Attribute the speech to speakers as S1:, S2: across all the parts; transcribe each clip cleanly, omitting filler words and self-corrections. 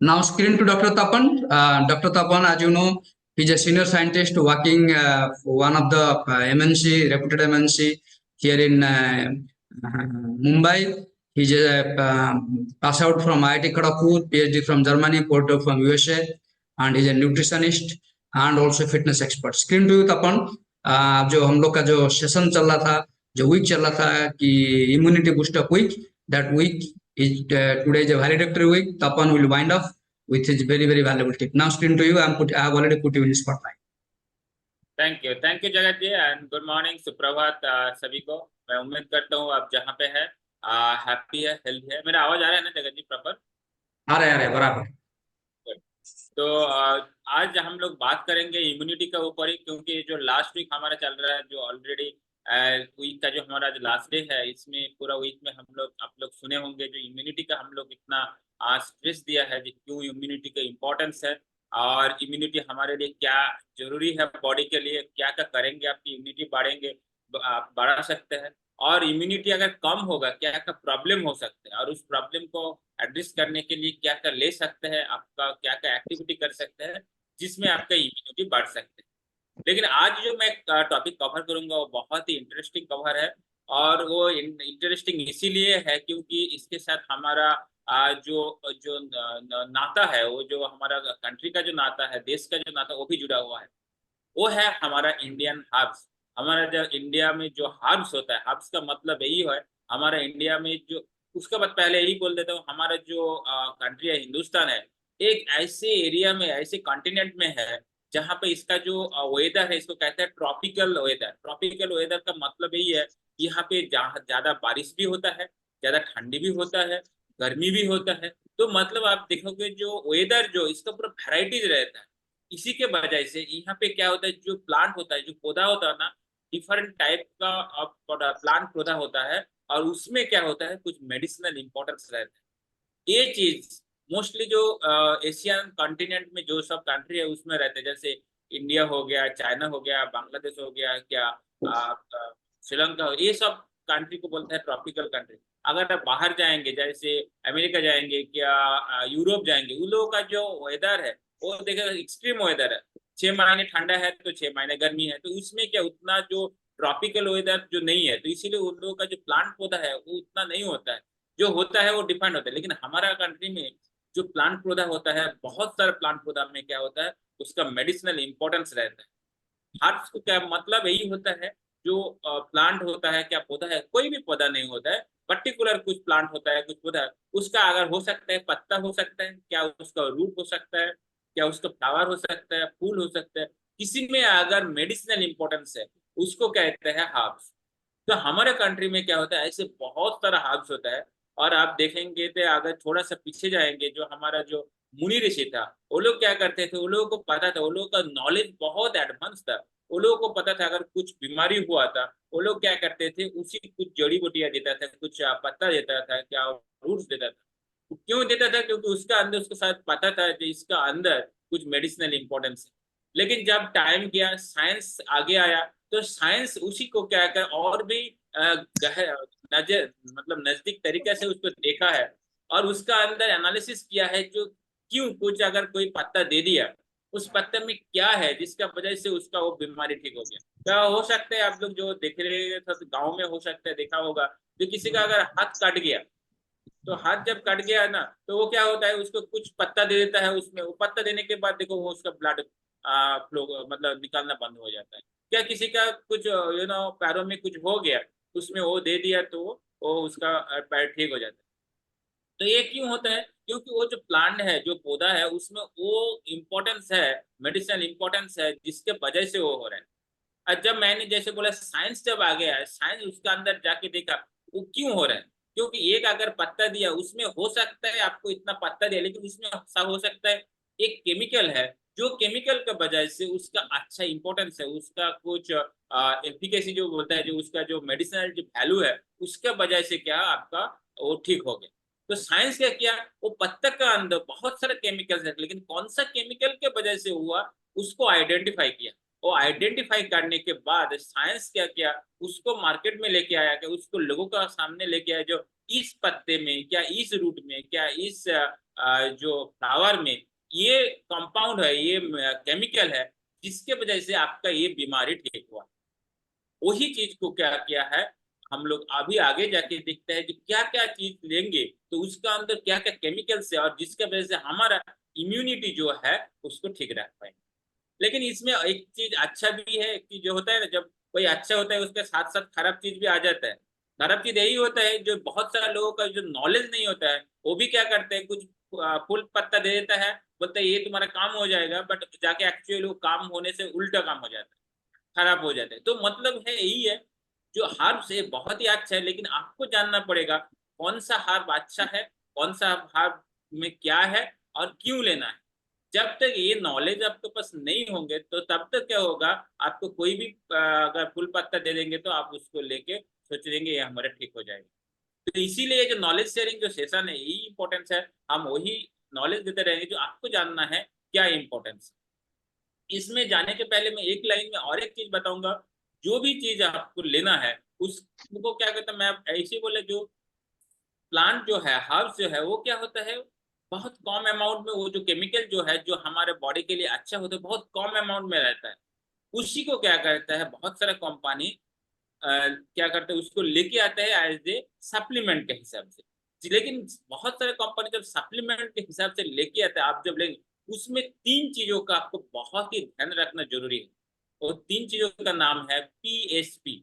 S1: Now screen to Dr. Tapan. Dr. Tapan, as you know, he's a senior scientist working for one of the MNC, reputed MNC here in Mumbai. He's a pass out from IIT Kharagpur, PhD from Germany, postdoc from USA, and he's a nutritionist and also fitness expert. Screen to Tapan, जो हम लोग का जो session चल रहा था, जो week चल रहा था कि immunity boost up week, that week is today is a valedictory week. Tapan will wind up with his very very valuable tip. Now screen to you. I have already put you in spotlight.
S2: Thank you जगत जी and good morning, सुप्रभात सभी को। मैं उम्मीद करता हूँ आप जहाँ पे है हैप्पी है, हेल्दी है। मेरा आवाज आ रहा है ना जगत जी प्रॉपर?
S1: आ रहे बराबर।
S2: तो आज हम लोग बात करेंगे इम्यूनिटी के ऊपर ही, क्योंकि जो लास्ट वीक हमारा चल रहा है, जो ऑलरेडी वीक का जो हमारा जो लास्ट डे है, इसमें पूरा वीक में आप लोग सुने होंगे जो इम्यूनिटी का हम लोग इतना स्ट्रेस दिया है, कि क्यों इम्यूनिटी का इम्पोर्टेंस है और इम्यूनिटी हमारे लिए क्या जरूरी है, बॉडी के लिए क्या क्या करेंगे आपकी इम्यूनिटी बढ़ेंगे, आप बढ़ा सकते हैं। और इम्यूनिटी अगर कम होगा क्या क्या प्रॉब्लम हो सकते हैं, और उस प्रॉब्लम को एड्रेस करने के लिए क्या क्या ले सकते हैं, आपका क्या क्या एक्टिविटी कर सकते हैं जिसमें आपका इम्यूनिटी बढ़ सकते हैं। लेकिन आज जो मैं टॉपिक कवर करूंगा वो बहुत ही इंटरेस्टिंग कवर है, और वो इंटरेस्टिंग इसीलिए है क्योंकि इसके साथ हमारा जो जो नाता है, वो जो हमारा कंट्री का जो नाता है, देश का जो नाता, वो भी जुड़ा हुआ है। वो है हमारा इंडियन हर्ब्स। हमारा जो इंडिया में जो हर्ब्स होता है, हर्ब्स का मतलब यही है हमारा इंडिया में जो, उसके बाद पहले यही बोल देता हूँ, हमारा जो कंट्री है, हिंदुस्तान है, एक ऐसे एरिया में, ऐसे कॉन्टिनेंट में है जहाँ पे इसका जो वेदर है, इसको कहते हैं ट्रॉपिकल वेदर। ट्रॉपिकल वेदर का मतलब यही है, यहाँ पे ज्यादा बारिश भी होता है, ज्यादा ठंडी भी होता है, गर्मी भी होता है। तो मतलब आप देखोगे जो वेदर, जो इसका पूरा वेराइटीज रहता है। इसी के वजह से यहाँ पे क्या होता है, जो प्लांट होता है, जो पौधा होता है ना, डिफरेंट टाइप का प्लांट पौधा होता है, और उसमें क्या होता है, कुछ मेडिसिनल इंपॉर्टेंस रहता है। ये चीज मोस्टली जो एशियन कॉन्टिनेंट में जो सब कंट्री है उसमें रहते हैं, जैसे इंडिया हो गया, चाइना हो गया, बांग्लादेश हो गया, क्या श्रीलंका हो, ये सब कंट्री को बोलते हैं ट्रॉपिकल कंट्री। अगर आप बाहर जाएंगे, जैसे अमेरिका जाएंगे, क्या यूरोप जाएंगे, उन लोगों का जो वेदर है वो देखेगा एक्सट्रीम वेदर है। 6 महीने ठंडा है तो 6 महीने गर्मी है, तो उसमें क्या उतना जो ट्रॉपिकल वेदर जो नहीं है, तो इसीलिए उन लोगों का जो प्लांट पौधा है वो उतना नहीं होता है। जो होता है वो डिफाइंड होता है। लेकिन हमारा कंट्री में जो प्लांट पौधा होता है, बहुत सारे प्लांट पौधा में क्या होता है, उसका मेडिसिनल इंपॉर्टेंस रहता है। हर्ब्स को क्या मतलब यही होता है, जो प्लांट होता है, क्या पौधा है, कोई भी पौधा नहीं होता है, पर्टिकुलर कुछ प्लांट होता है, कुछ पौधा है, उसका अगर हो सकता है पत्ता हो सकता है, क्या उसका रूट हो सकता है, क्या उसका फ्लावर हो सकता है, फूल हो सकता है, किसी में अगर मेडिसिनल इंपॉर्टेंस है उसको कहते हैं हर्ब्स। तो हमारे कंट्री में क्या होता है, ऐसे बहुत सारा हर्ब्स होता है। और आप देखेंगे तो अगर थोड़ा सा पीछे जाएंगे, जो हमारा जो मुनि ऋषि था, वो लोग क्या करते थे, वो लोगों को पता था, वो लोगों का नॉलेज बहुत एडवांस था। वो लोगों को पता था अगर कुछ बीमारी हुआ था, वो लोग क्या करते थे, उसी कुछ जड़ी बूटियां देता था, कुछ पत्ता देता था, क्या रूट्स देता था। क्यों देता था? क्योंकि उसका अंदर, उसके साथ पता था कि इसका अंदर कुछ मेडिसिनल इंपॉर्टेंस है। लेकिन जब टाइम गया, साइंस आगे आया, तो साइंस उसी को क्या कर और भी गहर नजर, मतलब नजदीक तरीके से उसको देखा है, और उसका अंदर एनालिसिस किया है, जो क्यों कुछ अगर कोई पत्ता दे दिया, उस पत्ते में क्या है जिसका वजह से उसका वो बीमारी ठीक हो गया। क्या हो सकता है, आप लोग जो देख रहे थे गाँव में, हो सकता है देखा होगा, जो किसी का अगर हाथ कट गया, तो हाथ जब कट गया ना, तो वो क्या होता है, उसको कुछ पत्ता दे देता है, उसमें वो पत्ता देने के बाद देखो वो उसका ब्लड फ्लो मतलब निकालना बंद हो जाता है। क्या किसी का कुछ पैरों में कुछ हो गया, उसमें वो दे दिया तो वो उसका पैर ठीक हो जाता है। तो ये क्यों होता है? क्योंकि वो जो प्लांट है, जो पौधा है, उसमें वो इम्पोर्टेंस है, मेडिसिनल इम्पोर्टेंस है, जिसके वजह से वो हो रहा है। और जब मैंने जैसे बोला, साइंस जब आ गया है, साइंस उसका अंदर जाके देखा वो क्यों हो रहा है। क्योंकि एक अगर पत्ता दिया, उसमें हो सकता है आपको इतना पत्ता दिया, लेकिन उसमें ऐसा हो सकता है एक केमिकल है, जो केमिकल के वजह से उसका अच्छा इंपॉर्टेंस है, उसका कुछ एफिकेसी जो बोलता है, जो उसका जो मेडिसिनल जो वैल्यू है, उसके वजह से क्या आपका वो ठीक हो गया। तो साइंस क्या किया, वो पत्ता का अंदर बहुत सारे केमिकल्स है, लेकिन कौन सा केमिकल के वजह से हुआ, उसको आइडेंटिफाई किया। वो आइडेंटिफाई करने के बाद साइंस क्या किया, उसको मार्केट में लेके आया, क्या उसको लोगों का सामने लेके आया, जो इस पत्ते में, क्या इस रूट में, क्या इस जो फ्लावर में ये कंपाउंड है, ये केमिकल है, जिसके वजह से आपका ये बीमारी ठीक हुआ। वही चीज को क्या किया है, हम लोग अभी आगे जाके देखते हैं कि क्या क्या चीज लेंगे तो उसका अंदर क्या क्या केमिकल्स है और जिसके वजह से हमारा इम्यूनिटी जो है उसको ठीक रख पाएंगे। लेकिन इसमें एक चीज अच्छा भी है कि जो होता है ना, जब कोई अच्छा होता है उसके साथ साथ खराब चीज भी आ जाता है। खराब चीज यही होता है, जो बहुत सारे लोगों का जो नॉलेज नहीं होता है वो भी क्या करते हैं, कुछ फूल पत्ता दे देता है, बोलते है ये तुम्हारा काम हो जाएगा, बट जाके एक्चुअली वो काम होने से उल्टा काम हो जाता है, खराब हो जाते हैं। तो मतलब है यही है, जो हर्ब्स है बहुत ही अच्छा है, लेकिन आपको जानना पड़ेगा कौन सा हर्ब अच्छा है, कौन सा हर्ब में क्या है और क्यों लेना है। जब तक ये नॉलेज आपके पास नहीं होंगे तो तब तक क्या होगा, आपको कोई भी अगर फूल पत्ता दे देंगे तो आप उसको लेके सोच लेंगे ये हमारा ठीक हो जाएगा। तो इसीलिए जो नॉलेज शेयरिंग जो सेशन है यही इंपॉर्टेंस है, हम वही नॉलेज देते रहेंगे जो आपको जानना है क्या इंपॉर्टेंस। इसमें जाने के पहले मैं एक लाइन में और एक चीज बताऊंगा, जो भी चीज आपको लेना है उसको क्या कहते हैं, मैं ऐसे ही बोले, जो प्लांट जो है, हर्ब्स जो है, वो क्या होता है, बहुत कम अमाउंट में वो जो केमिकल जो है जो हमारे बॉडी के लिए अच्छा होता है बहुत कम अमाउंट में रहता है। उसी को क्या करता है बहुत सारा कंपनी क्या करते हैं, उसको लेके आते हैं एज ए सप्लीमेंट के हिसाब से। लेकिन बहुत सारे कंपनी जब सप्लीमेंट के हिसाब से लेके आते हैं, आप जब लेंगे उसमें तीन चीजों का आपको बहुत ही ध्यान रखना जरूरी है। और तीन चीजों का नाम है PSP,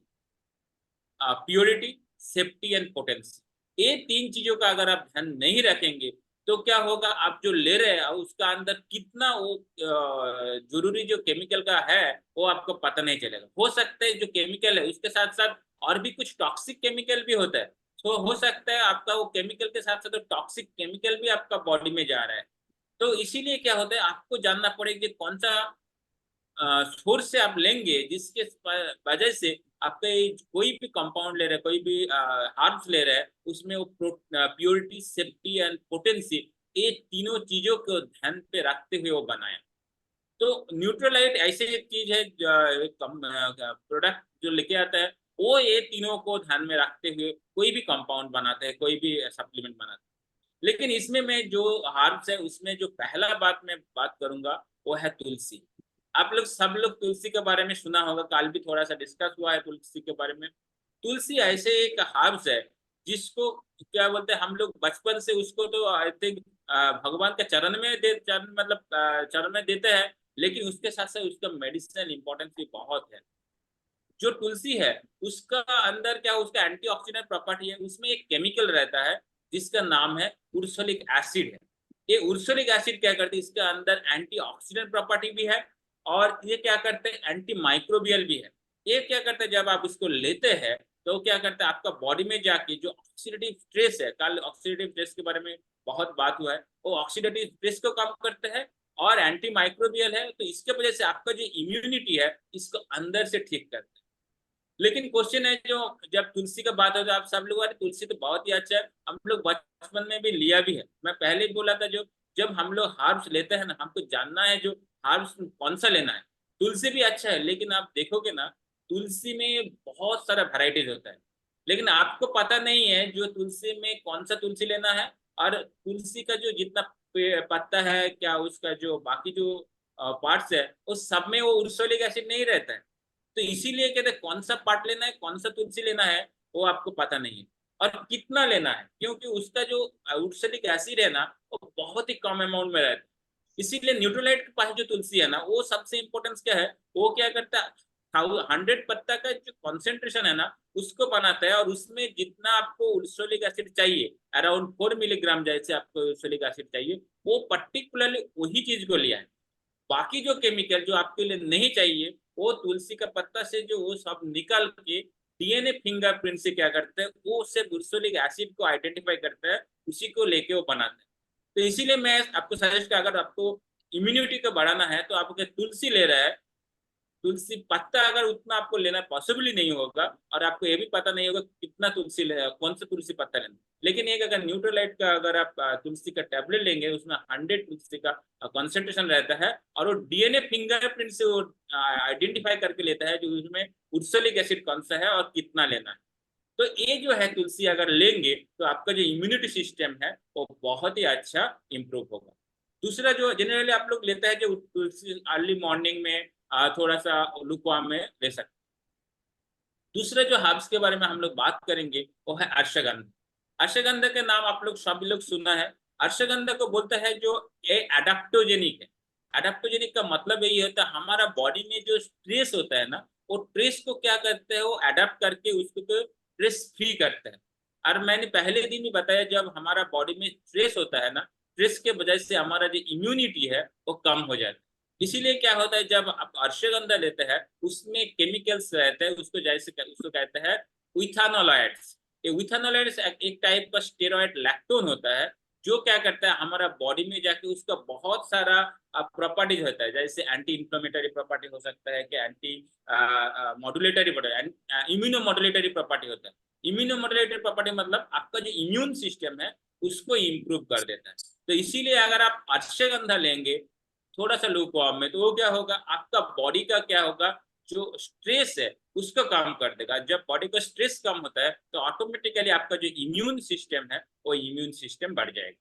S2: purity, safety and potency. ये तीन चीजों का अगर आप ध्यान नहीं रखेंगे तो क्या होगा, आप जो ले रहे हैं उसका अंदर कितना वो जरूरी जो केमिकल का है वो आपको पता नहीं चलेगा। हो सकता है जो केमिकल है उसके साथ साथ और भी कुछ टॉक्सिक केमिकल भी होता है, तो हो सकता है आपका वो केमिकल के साथ साथ टॉक्सिक केमिकल भी आपका बॉडी में जा रहा है। तो इसीलिए क्या होता है, आपको जानना पड़ेगा कि कौन सा सोर्स से आप लेंगे, जिसके वजह से आपके कोई भी कंपाउंड ले रहे हैं, कोई भी हार्ब्स ले रहे हैं, उसमें वो प्योरिटी, सेफ्टी एंड पोटेंसी, ये तीनों चीजों को ध्यान पे रखते हुए वो बनाया। तो न्यूट्रलाइट ऐसे एक चीज है, प्रोडक्ट जो लेके आता है वो ये तीनों को ध्यान में रखते हुए कोई भी कंपाउंड बनाते हैं, कोई भी सप्लीमेंट बनाते हैं। लेकिन इसमें मैं जो हार्ब्स है उसमें जो पहला बात मैं बात करूंगा वो है तुलसी। आप लोग सब लोग तुलसी के बारे में सुना होगा, कल भी थोड़ा सा डिस्कस हुआ है तुलसी के बारे में। तुलसी ऐसे एक हर्ब्स है जिसको क्या बोलते हैं, हम लोग बचपन से उसको तो आई थिंक भगवान के चरण में चरण मतलब चरण में देते हैं, लेकिन उसके साथ साथ उसका मेडिसिनल इंपॉर्टेंस भी बहुत है। जो तुलसी है उसका अंदर क्या, उसका एंटीऑक्सीडेंट प्रॉपर्टी है, उसमें एक केमिकल रहता है जिसका नाम है उर्सोलिक एसिड है। ये उर्सोलिक एसिड क्या करते हैं, इसके अंदर एंटीऑक्सीडेंट प्रॉपर्टी भी है और ये क्या करते हैं एंटी माइक्रोबियल भी है। ये क्या करते हैं, जब आप इसको लेते हैं तो क्या करते हैं, आपका बॉडी में जाके जो ऑक्सीडेटिव स्ट्रेस है, कल ऑक्सीडेटिव स्ट्रेस के बारे में बहुत बात हुआ है, वो ऑक्सीडेटिव स्ट्रेस को कम करते हैं और एंटी माइक्रोबियल है, तो इसके वजह से आपका जो इम्यूनिटी है इसको अंदर से ठीक करते हैं। लेकिन क्वेश्चन है, जो जब तुलसी का बात हो तो आप सब लोग, अरे तुलसी तो बहुत ही अच्छा है, हम लोग बचपन में भी लिया भी है। मैं पहले ही बोला था, जो जब हम लोग हार्ब्स लेते हैं ना, हमको जानना है जो हार्ब्स कौन सा लेना है। तुलसी भी अच्छा है, लेकिन आप देखोगे ना तुलसी में बहुत सारा वेराइटीज होता है, लेकिन आपको पता नहीं है जो तुलसी में कौन सा तुलसी लेना है। और तुलसी का जो जितना पत्ता है, क्या उसका जो बाकी जो पार्ट्स है, उस सब में वो उर्सोलिक एसिड नहीं रहता है। तो इसीलिए कहते हैं कौन सा पार्ट लेना है, कौन सा तुलसी लेना है, वो आपको पता नहीं है। और कितना लेना है, क्योंकि उसका जो उर्सोलिक एसिड है ना वो बहुत ही कम अमाउंट में रहता है। इसीलिए न्यूट्रोलाइट के पास जो तुलसी है ना, वो सबसे इंपॉर्टेंस क्या है, वो क्या करता है, 100 पत्ता का जो कॉन्सेंट्रेशन है ना उसको बनाता है, और उसमें जितना आपको उर्सोलिक एसिड चाहिए, अराउंड 4 मिलीग्राम जैसे आपको उर्सोलिक एसिड चाहिए, वो पर्टिकुलरली वही चीज को लिया है। बाकी जो केमिकल जो आपके लिए नहीं चाहिए, वो तुलसी का पत्ता से जो वो सब निकाल के DNA फिंगरप्रिंट से क्या करते हैं, वो उससे बुर्सोलिक एसिड को आइडेंटिफाई करता है, उसी को लेके वो बनाते हैं। तो इसीलिए मैं आपको सजेस्ट, अगर आपको इम्यूनिटी को बढ़ाना है तो आप अगर तुलसी ले रहा है, तुलसी पत्ता अगर उतना आपको लेना पॉसिबल नहीं होगा, और आपको ये भी पता नहीं होगा कितना तुलसी कौन सा तुलसी पत्ता लेना, लेकिन एक अगर न्यूट्रोलाइट का अगर आप तुलसी का टैबलेट लेंगे, उसमें 100 तुलसी का कॉन्सेंट्रेशन रहता है, और वो DNA फिंगरप्रिंट से वो आइडेंटिफाई करके लेता है जो उसमें उर्सोलिक एसिड कौन सा है और कितना लेना है। तो ये जो है तुलसी अगर लेंगे तो आपका जो इम्यूनिटी सिस्टम है वो बहुत ही अच्छा इम्प्रूव होगा। दूसरा जो जनरली आप लोग लेते हैं जो तुलसी अर्ली मॉर्निंग में थोड़ा सा लुकवार्म में ले सकते हैं। दूसरे जो हर्ब्स के बारे में हम लोग बात करेंगे वो है अश्वगंधा। अश्वगंधा के नाम आप लोग सभी लोग सुना है। अश्वगंधा को बोलते हैं जो एडाप्टोजेनिक है। एडाप्टोजेनिक का मतलब यही होता है हमारा बॉडी में जो स्ट्रेस होता है ना, वो स्ट्रेस को क्या करते हैं, वो अडेप्ट करके उसको स्ट्रेस फ्री करते हैं। और मैंने पहले दिन ही बताया जब हमारा बॉडी में स्ट्रेस होता है ना, स्ट्रेस के वजह से हमारा जो इम्यूनिटी है वो कम हो जाता है। इसीलिए क्या होता है जब आप अश्वगंधा लेते हैं उसमें केमिकल्स रहते हैं, उसको जैसे उसको कहते हैं इथानोलाइड्स। ये इथानोलाइड्स एक टाइप का स्टेरॉइड लैक्टोन होता है जो क्या करता है हमारा बॉडी में जाके उसका बहुत सारा प्रॉपर्टीज होता है, जैसे एंटी इंफ्लेमेटरी प्रॉपर्टी हो सकता है कि anti modulatory immuno modulatory property होता है। इम्यूनो मॉड्यूलेटरी प्रॉपर्टी मतलब आपका जो इम्यून सिस्टम है उसको इम्प्रूव कर देता है। तो इसीलिए अगर आप अश्वगंधा लेंगे थोड़ा सा लूकवार्म में, तो वो क्या होगा, आपका बॉडी का क्या होगा, जो स्ट्रेस है उसको कम कर देगा। जब बॉडी का स्ट्रेस कम होता है तो ऑटोमेटिकली आपका जो इम्यून सिस्टम है वो इम्यून सिस्टम बढ़ जाएगा।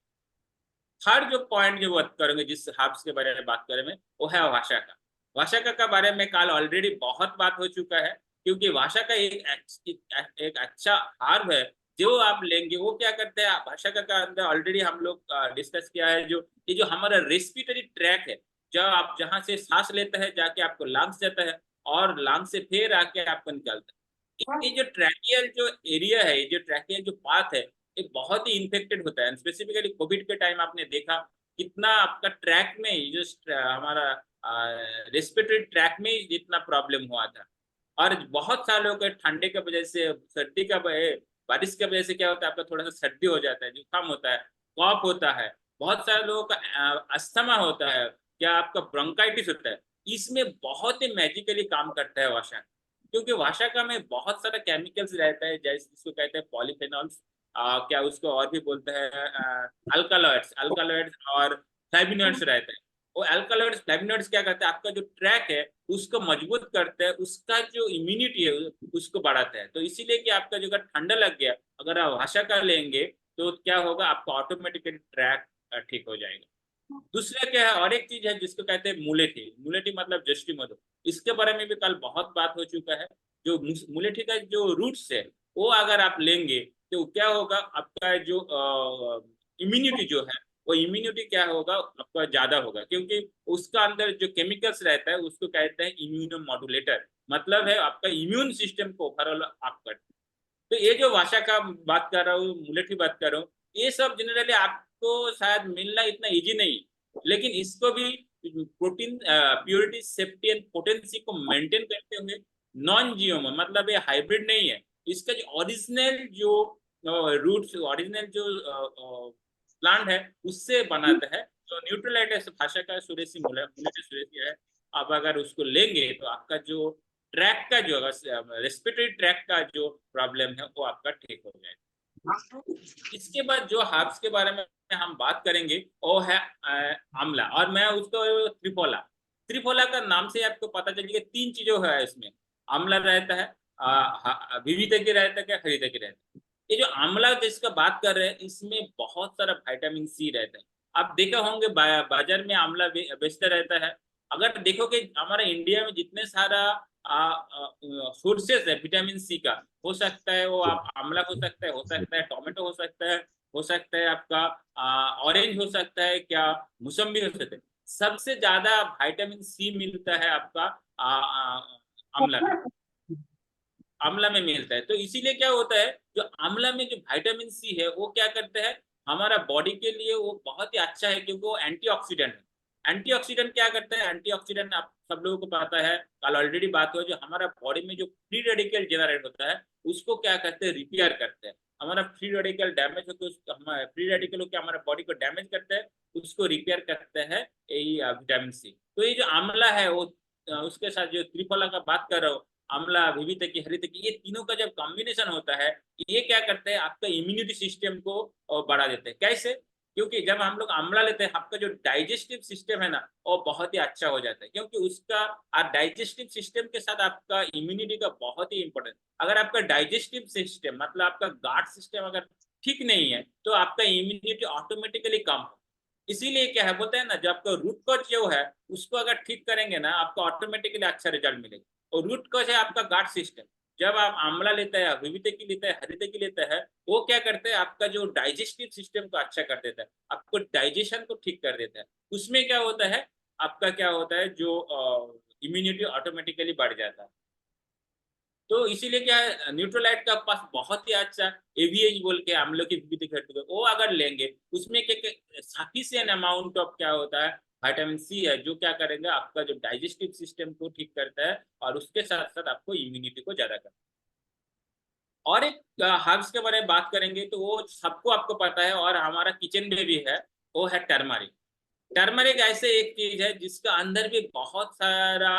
S2: थर्ड जो पॉइंट जो बात करेंगे जिस हर्ब्स के बारे में बात करेंगे वो है वाशका। वाशका का बारे में कल ऑलरेडी बहुत बात हो चुका है, क्योंकि वाशका एक अच्छा हर्ब है जो आप लेंगे वो क्या करते हैं, वाशका का अंदर ऑलरेडी हम लोग डिस्कस किया है जो ये जो हमारा रेस्पिरेटरी ट्रैक है, जब आप जहां से सांस लेते हैं जाके आपको लंग्स जाता है और लंग्स से फिर आके आपको निकलता है। ये जो ट्रैकियल जो एरिया है, ये जो ट्रैकियल जो पाथ है, ये बहुत ही इन्फेक्टेड होता है। स्पेसिफिकली कोविड के टाइम आपने देखा कितना आपका ट्रैक में जो हमारा रेस्पिरेटरी ट्रैक में जितना प्रॉब्लम हुआ था। और बहुत सालों के ठंडे की वजह से, सर्दी का बारिश की वजह से क्या होता है, आपका थोड़ा सा सर्दी हो जाता है, जुकाम होता है, कॉफ होता है, बहुत सारे लोगों का अस्थमा होता है, क्या आपका ब्रोंकाइटिस होता है। इसमें बहुत ही मैजिकली काम करता है वाशा, क्योंकि वाशका में बहुत सारा केमिकल्स रहता है, जैसे जिसको कहते हैं पॉलीफेनॉल्स, क्या उसको और भी बोलते हैं अल्कालॉइड्स और फ्लेवोनॉइड्स रहते हैं। वो अल्कालॉइड्स फ्लेवोनॉइड्स क्या करते हैं, आपका जो ट्रैक है उसको मजबूत करते हैं, उसका जो इम्यूनिटी है उसको बढ़ाते हैं। तो इसीलिए कि आपका जो अगर ठंडा लग गया, अगर आप वाशका लेंगे तो क्या होगा, आपका ऑटोमेटिकली ट्रैक ठीक हो जाएगा। दूसरा क्या है, और एक चीज है जिसको कहते हैं मुलेठी। मुलेठी मतलब जस्टी मधु, इसके बारे में भी कल बहुत बात हो चुका है। जो मुलेठी का जो रूट्स है वो अगर आप लेंगे तो क्या होगा, आपका जो इम्यूनिटी जो है वो इम्यूनिटी क्या होगा, आपका ज्यादा होगा, क्योंकि उसका अंदर जो केमिकल्स रहता है उसको कहते हैं इम्यूनो मॉड्यूलेटर, मतलब है आपका इम्यून सिस्टम को ओवरऑल आप करते हैं। तो ये जो भाषा का बात कर रहा हूँ, मुलेठी बात कर रहा हूँ, ये सब जनरली आपको शायद मिलना इतना इजी नहीं, लेकिन इसको भी protein purity safety and potency को मेंटेन करते हुए नॉन जीएमओ, मतलब ये हाइब्रिड नहीं है, इसका जो ओरिजिनल जो रूट्स, ओरिजिनल जो प्लांट है उससे बनाता है। तो न्यूट्रलाइट भाषा का सुरेशी मुलेठी सुरेशी है। अब अगर उसको लेंगे तो आपका जो ट्रैक का जो रेस्पिरेटरी ट्रैक का जो प्रॉब्लम है वो आपका ठीक हो जाएगा। इसके बाद जो हर्ब्स के बारे में हम बात करेंगे वो है आंवला, और मैं उसको त्रिफला। त्रिफला का नाम से आपको पता चलेगा तीन चीजों है इसमें, आंवला रहता है, विविधकी रहता है, हरितकी रहता है। ये जो आंवला जिसका बात कर रहे हैं इसमें बहुत सारा विटामिन सी रहता है। आप देखे होंगे बाजार में आंवला बेचता रहता है। अगर देखोगे हमारे इंडिया में जितने सारा सोर्सेस है विटामिन सी का, हो सकता है वो आप आंवला हो सकता है टोमेटो हो सकता है आपका ऑरेंज हो सकता है, क्या मौसम्बी हो सकता है। सबसे ज्यादा विटामिन सी मिलता है आपका आंवला में, आंवला में मिलता है। तो इसीलिए क्या होता है, जो आंवला में जो विटामिन सी है वो क्या करता है हमारा बॉडी के लिए वो बहुत ही अच्छा है, क्योंकि वो एंटीऑक्सीडेंट है। एंटीऑक्सीडेंट क्या करता है, एंटीऑक्सीडेंट आप सब लोगों को पता है, कल ऑलरेडी बात हुआ, जो हमारा बॉडी में जो फ्री रेडिकल जनरेट होता है उसको क्या करते हैं, रिपेयर करते हैं। हमारा फ्री रेडिकल डैमेज होकर हमारा फ्री रेडिकल होकर हमारा बॉडी को डैमेज करता है, उसको रिपेयर करते हैं यही विटामिन सी। तो ये जो आंवला है वो उसके साथ जो त्रिफला का बात कर रहा हूँ, आंवला, विविधकी, हरितकी, ये तीनों का जब कॉम्बिनेशन होता है ये क्या करते हैं, आपका इम्यूनिटी सिस्टम को बढ़ा देते हैं। कैसे, क्योंकि जब हम लोग आंवला लेते हैं आपका जो डाइजेस्टिव सिस्टम है ना वो बहुत ही अच्छा हो जाता है, क्योंकि उसका डाइजेस्टिव सिस्टम के साथ आपका इम्यूनिटी का बहुत ही इंपॉर्टेंट। अगर आपका डाइजेस्टिव सिस्टम मतलब आपका गार्ड सिस्टम अगर ठीक नहीं है तो आपका इम्यूनिटी ऑटोमेटिकली कम हो। इसीलिए क्या है बोलते हैं ना, जब आपका रूट कॉज जो है उसको अगर ठीक करेंगे ना, आपको ऑटोमेटिकली अच्छा रिजल्ट मिलेगा। और रूट कॉज है आपका गार्ड सिस्टम। जब आप आंवला लेते हैं, विविधि लेते हैं, हरितकी लेते हैं, वो क्या करते हैं, आपका जो डाइजेस्टिव सिस्टम को अच्छा कर देता है, आपको डाइजेशन को ठीक कर देता है। उसमें क्या होता है, आपका क्या होता है, जो इम्यूनिटी ऑटोमेटिकली बढ़ जाता है। तो इसीलिए क्या है, न्यूट्रोलाइट का पास बहुत ही अच्छा एवीएच बोल के हम लोग की विविधि घटक, वो अगर लेंगे उसमें क्या सफिशिएंट अमाउंट ऑफ क्या होता है, विटामिन सी है, जो क्या करेंगे, आपका जो डाइजेस्टिव सिस्टम को ठीक करता है और उसके साथ साथ आपको इम्यूनिटी को ज्यादा करता है। और एक हर्ब्स के बारे में बात करेंगे तो वो सबको आपको पता है और हमारा किचन में भी है, वो है टर्मरिक। टर्मरिक ऐसे एक चीज है जिसका अंदर भी बहुत सारा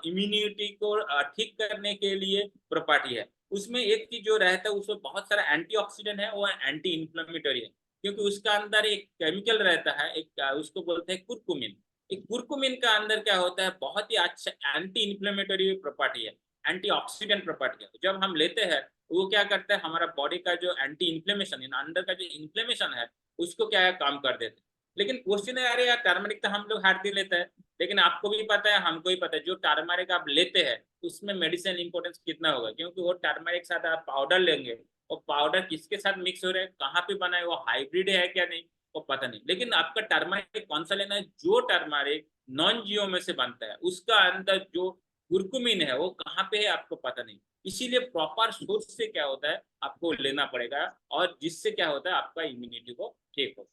S2: इम्यूनिटी को ठीक करने के लिए प्रॉपर्टी है। उसमें एक चीज जो रहता है, उसमें बहुत सारा एंटीऑक्सीडेंट है, वो एंटी इन्फ्लेमेटरी है। क्योंकि उसका अंदर एक केमिकल रहता है, एक उसको बोलते हैं कुरकुमिन। एक कुरकुमिन का अंदर क्या होता है, बहुत ही अच्छा एंटी इन्फ्लेमेटरी प्रॉपर्टी है, एंटीऑक्सीडेंट प्रॉपर्टी है। जब हम लेते हैं, वो क्या करता है, हमारा बॉडी का जो एंटी इन्फ्लेमेशन अंदर का जो इन्फ्लेमेशन है, उसको क्या है, काम कर देते हैं। लेकिन क्वेश्चन है, अरे यार टर्मरिक तो हम लोग हर दिन लेते हैं, लेकिन आपको भी पता है, हमको भी पता है, जो टर्मरिक आप लेते हैं उसमें मेडिसिन इंपॉर्टेंस कितना होगा। क्योंकि वो टर्मरिक साथ आप पाउडर लेंगे, वो पाउडर किसके साथ मिक्स हो रहा है, कहाँ पे बना है, वो हाइब्रिड है क्या नहीं, वो पता नहीं। लेकिन आपका टर्मरिक कौन सा लेना है, जो टर्मरिक नॉन जीओ में से बनता है, उसका अंदर जो कुरकुमिन है वो कहाँ पे है आपको पता नहीं। इसीलिए प्रॉपर सोर्स से क्या होता है, आपको लेना पड़ेगा, और जिससे क्या होता है, आपका इम्यूनिटी को ठीक होगा।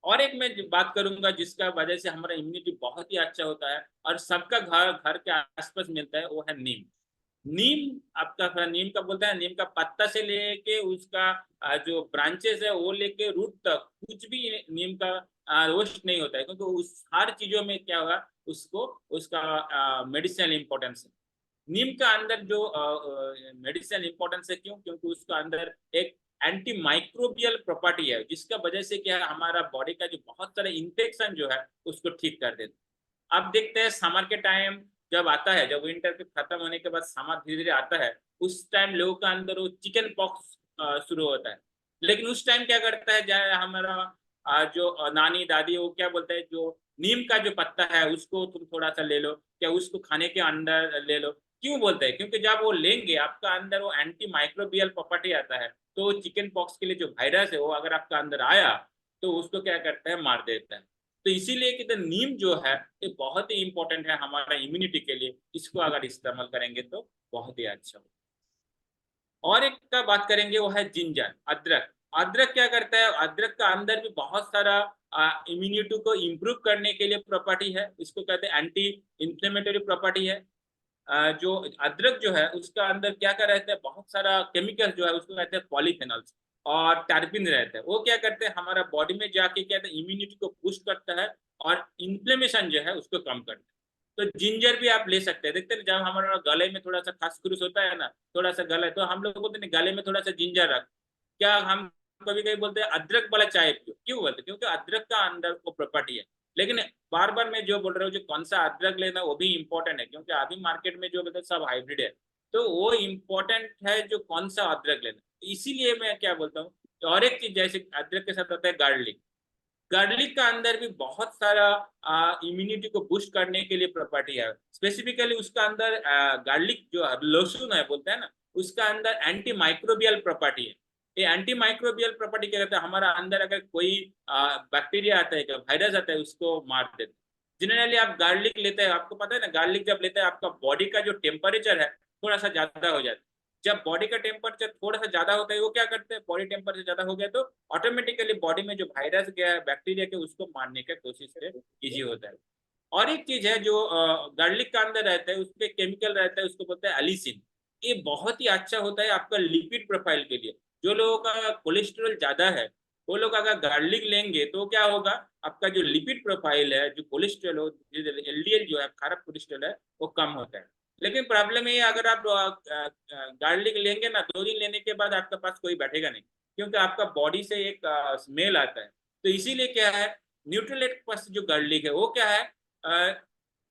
S2: और एक मैं बात करूंगा जिसका वजह से हमारा इम्यूनिटी बहुत ही अच्छा होता है और सबका घर घर के आसपास मिलता है, वो है नीम। नीम, आपका नीम का बोलता है, नीम का पत्ता से लेके उसका जो ब्रांचेस है वो लेके रूट तक कुछ भी नीम का रोस्ट नहीं होता है। क्योंकि उस हर चीजों में क्या होगा, उसको उसका मेडिसिनल इंपॉर्टेंस है। नीम का अंदर जो मेडिसिन इंपॉर्टेंस है, क्यों, क्योंकि उसका अंदर एक एंटी माइक्रोबियल प्रॉपर्टी है, जिसका वजह से क्या है, हमारा बॉडी का जो बहुत सारे इन्फेक्शन जो है उसको ठीक कर देता है। अब देखते हैं समर के टाइम जब आता है, जब विंटर के खत्म होने के बाद समर धीरे धीरे आता है, उस टाइम लोगों का अंदर वो चिकन पॉक्स शुरू होता है। लेकिन उस टाइम क्या करता है, जहाँ हमारा जो नानी दादी, वो क्या बोलते हैं, जो नीम का जो पत्ता है उसको तुम थोड़ा सा ले लो, क्या उसको खाने के अंदर ले लो। क्यों बोलते हैं, क्योंकि जब वो लेंगे आपका अंदर वो एंटी माइक्रोबियल प्रॉपर्टी आता है, तो चिकन पॉक्स के लिए जो वायरस है वो अगर आपका अंदर आया तो उसको क्या करता है, मार देता है। तो इसीलिए कि नीम जो है ये बहुत ही इंपॉर्टेंट है हमारा इम्यूनिटी के लिए, इसको अगर इस्तेमाल करेंगे तो बहुत ही अच्छा हो। और एक का बात करेंगे, वो है जिंजर, अदरक। अदरक क्या करता है, अदरक का अंदर भी बहुत सारा इम्यूनिटी को इम्प्रूव करने के लिए प्रॉपर्टी है, इसको कहते हैं एंटी इंफ्लेमेटरी प्रॉपर्टी है। जो अदरक जो है उसका अंदर क्या क्या रहता है, बहुत सारा केमिकल जो है उसको कहते हैं पॉलीफेनॉल्स और टर्पिन रहता है। वो क्या करते हैं, हमारा बॉडी में जाके क्या कहते हैं, इम्यूनिटी को बूस्ट करता है और इन्फ्लेमेशन जो है उसको कम करता है। तो जिंजर भी आप ले सकते हैं। देखते हैं जब हमारा गले में थोड़ा सा खसखुस होता है ना, थोड़ा सा गला, तो हम लोग बोलते हैं गले में थोड़ा सा जिंजर रख। क्या हम कभी कभी बोलते हैं अदरक वाला चाय पियो, क्यों बोलते हैं, क्योंकि अदरक का अंदर वो प्रॉपर्टी है। लेकिन बार बार मैं जो बोल रहा हूँ, जो कौन सा अदरक लेना वो भी इंपॉर्टेंट है, क्योंकि अभी मार्केट में जो बोलते हैं सब हाइब्रिड है। तो वो इम्पोर्टेंट है जो कौन सा अदरक लेना। इसीलिए मैं क्या बोलता हूँ, और एक चीज जैसे अदरक के साथ आता है गार्लिक। गार्लिक का अंदर भी बहुत सारा इम्यूनिटी को बूस्ट करने के लिए प्रॉपर्टी है। स्पेसिफिकली उसका अंदर गार्लिक जो लहसुन है बोलते हैं ना, उसका अंदर एंटी माइक्रोबियल प्रॉपर्टी है। ये एंटी माइक्रोबियल प्रॉपर्टी क्या कहता है, हमारा अंदर अगर कोई बैक्टीरिया आता है, वायरस आता है, उसको मार देता है। जनरली आप गार्लिक लेते हैं, आपको पता है ना, गार्लिक जब लेते हैं आपका बॉडी का जो टेम्परेचर है थोड़ा सा ज्यादा हो जाता है। जब बॉडी का टेम्परेचर थोड़ा सा ज्यादा होता है, वो क्या करते हैं, बॉडी टेम्परेचर ज्यादा हो गया तो ऑटोमेटिकली बॉडी में जो वायरस गया है, बैक्टीरिया के, उसको मारने का कोशिश से इजी होता है। और एक चीज है जो गार्लिक का अंदर रहता है, उसपे केमिकल रहता है, उसको बोलते हैं एलिसिन। ये बहुत ही अच्छा होता है आपका लिपिड प्रोफाइल के लिए। जो लोगों का कोलेस्ट्रॉल ज्यादा है, वो लोग अगर गार्लिक लेंगे तो क्या होगा, आपका जो लिपिड प्रोफाइल है, जो कोलेस्ट्रॉल हो, एलडीएल जो है, खराब कोलेस्ट्रॉल है, वो कम होता है। लेकिन प्रॉब्लम ये, अगर आप गार्लिक लेंगे ना, 2 दिन लेने के बाद आपके पास कोई बैठेगा नहीं, क्योंकि आपका बॉडी से एक स्मेल आता है। तो इसीलिए क्या है, न्यूट्रलेट प्लस जो गार्लिक है वो क्या है,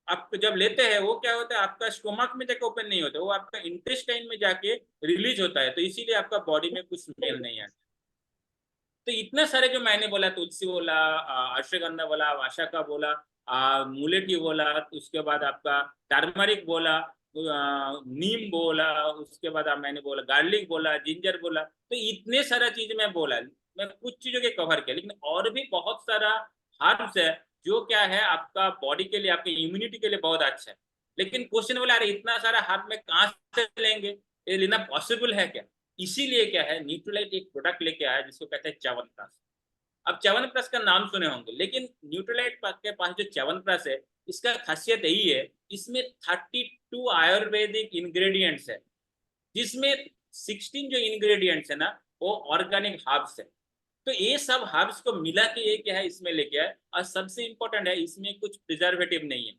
S2: आप जब लेते हैं वो क्या होता है, आपका स्टोमक में जाके ओपन नहीं होता, वो आपका इंटेस्टाइन में जाके रिलीज होता है, तो इसीलिए आपका बॉडी में कुछ स्मेल नहीं आता। तो इतने सारे जो मैंने बोला, तुलसी बोला, अश्वगंधा बोला, वाशा बोला, मुलेठी बोला, उसके बाद आपका टर्मरिक बोला, नीम बोला, उसके बाद मैंने बोला गार्लिक बोला, जिंजर बोला, तो इतने सारा चीज मैं बोला, मैं कुछ चीजों के कवर किया, लेकिन और भी बहुत सारा हर्ब्स है जो क्या है आपका बॉडी के लिए, आपके इम्यूनिटी के लिए बहुत अच्छा है। लेकिन क्वेश्चन बोला, अरे इतना सारा हर्ब में कहाँ से लेंगे, ये लेना पॉसिबल है क्या? इसीलिए क्या है, न्यूट्रीलाइट एक प्रोडक्ट लेके आया जिसको कहते हैं च्यवनप्राश। अब च्यवनप्राश का नाम सुने होंगे, लेकिन न्यूट्रीलाइट के पास जो च्यवनप्राश है, इसका खासियत यही है, इसमें 32 आयुर्वेदिक इंग्रेडिएंट्स है, जिसमें 16 जो इंग्रेडिएंट्स है ना, वो ऑर्गेनिक हर्ब्स है। तो ये सब हर्ब्स को मिला के ये क्या है इसमें लेके आए, और सबसे इंपॉर्टेंट है इसमें कुछ प्रिजर्वेटिव नहीं है।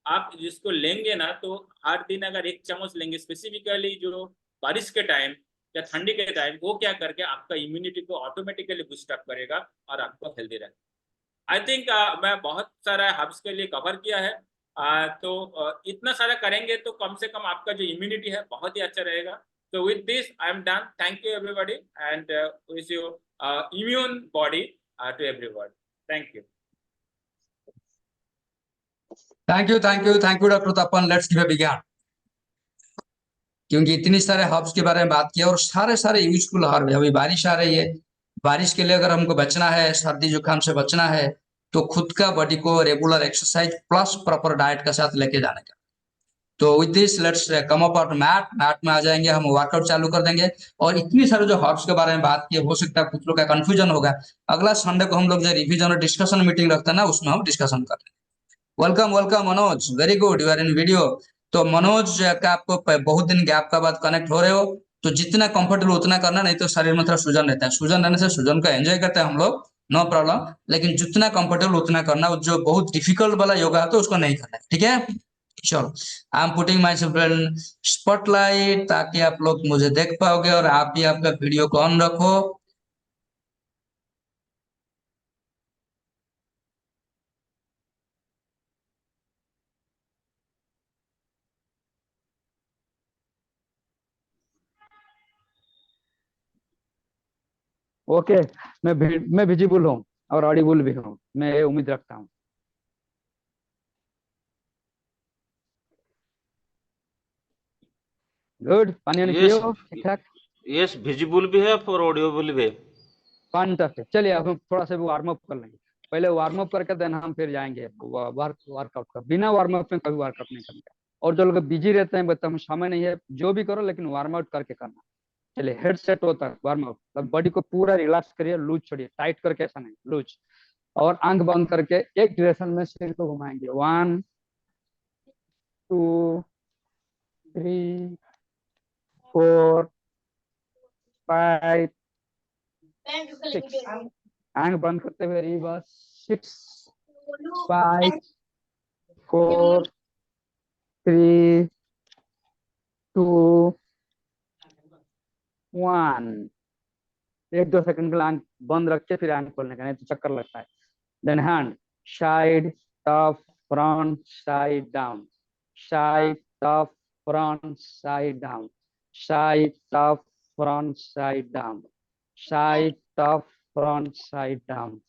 S2: आप जिसको लेंगे ना, तो हर दिन अगर 1 चम्मच लेंगे, स्पेसिफिकली जो बारिश के टाइम या ठंडी के टाइम, वो क्या करके आपका इम्यूनिटी को ऑटोमेटिकली बूस्ट अप करेगा और आपको हेल्दी रहेगा। आई थिंक मैं बहुत सारा हर्ब्स के लिए कवर किया है। तो इतना सारा करेंगे तो कम से कम आपका जो इम्यूनिटी है बहुत ही अच्छा रहेगा। तो with this I am done, thank you everybody, and wish you immune body to everyone. Thank you.
S1: Thank you doctor Tapan. Let's give a begin. क्योंकि इतनी सारे हर्ब्स के बारे में बात किया और सारे सारे यूजफुल हर्ब है। अभी बारिश आ रही है, बारिश के लिए अगर हमको बचना है, सर्दी जुकाम से बचना है, तो खुद का बॉडी को regular exercise plus proper diet के साथ लेके जाने का। तो विद दिस let's come up out mat mat में आ जाएंगे, हम वर्कआउट चालू कर देंगे। और इतनी सारे जो हर्ब्स के बारे में बात की, हो सकता है कुछ लोग का कंफ्यूजन होगा। अगला संडे को हम लोग जो रिवीजन और डिस्कशन मीटिंग रखते हैं ना, उसमें हम डिस्कशन करते हैं। Welcome welcome Manoj, very good, you are in video. तो मनोज का आपको बहुत दिन गैप का बाद कनेक्ट हो रहे हो, तो जितना कंफर्टेबल उतना करना, नहीं तो शरीर में थोड़ा सूजन रहता है। सूजन रहने से सूजन को एंजॉय करते हैं हम लोग, नो प्रॉब्लम, लेकिन जितना कंफर्टेबल उतना करना। जो बहुत डिफिकल्ट वाला योगा है तो उसको नहीं करना है, ठीक है? चलो, I am putting my self in spotlight, ताकि आप लोग मुझे देख पाओगे और आप भी आपका वीडियो को ऑन रखो।
S3: ओके। मैं विजिबल हूँ और ऑडिबल भी हूँ, मैं ये उम्मीद रखता हूँ। गुड। पानी वानी पिए
S4: यस,
S3: हो ठीक ठाक?
S4: यस विजिबल भी है और ऑडियोबल भी है।
S3: फैंटास्टिक। चलिए अब हम थोड़ा सा वार्म अप कर लेंगे। पहले वार्म अप करके देन हम फिर जाएंगे वर्कआउट का। बिना वार्म अप में कभी वर्कआउट नहीं करना। और जो लोग बिजी रहते हैं, बता हम समय नहीं है, जो भी करो लेकिन वार्म आउट करके करना। चलिए, हेड सेट होता है वार्म आउट, तब बॉडी को पूरा रिलैक्स करिए, लूज छोड़िए, टाइट करके ऐसा नहीं, लूज। और आंख बंद करके एक डायरेक्शन में सिर को घुमाएंगे। 1 2 3 4 5 6। आंख बंद करते हुए रिवर्स। 6 5 4 3 2 1। 1-2 सेकंड के लिए आंख बंद रख के फिर आंख खोलने का, नहीं तो चक्कर लगता है। Then hand side top front side down, side top front side down, side top front side down, side top front side down,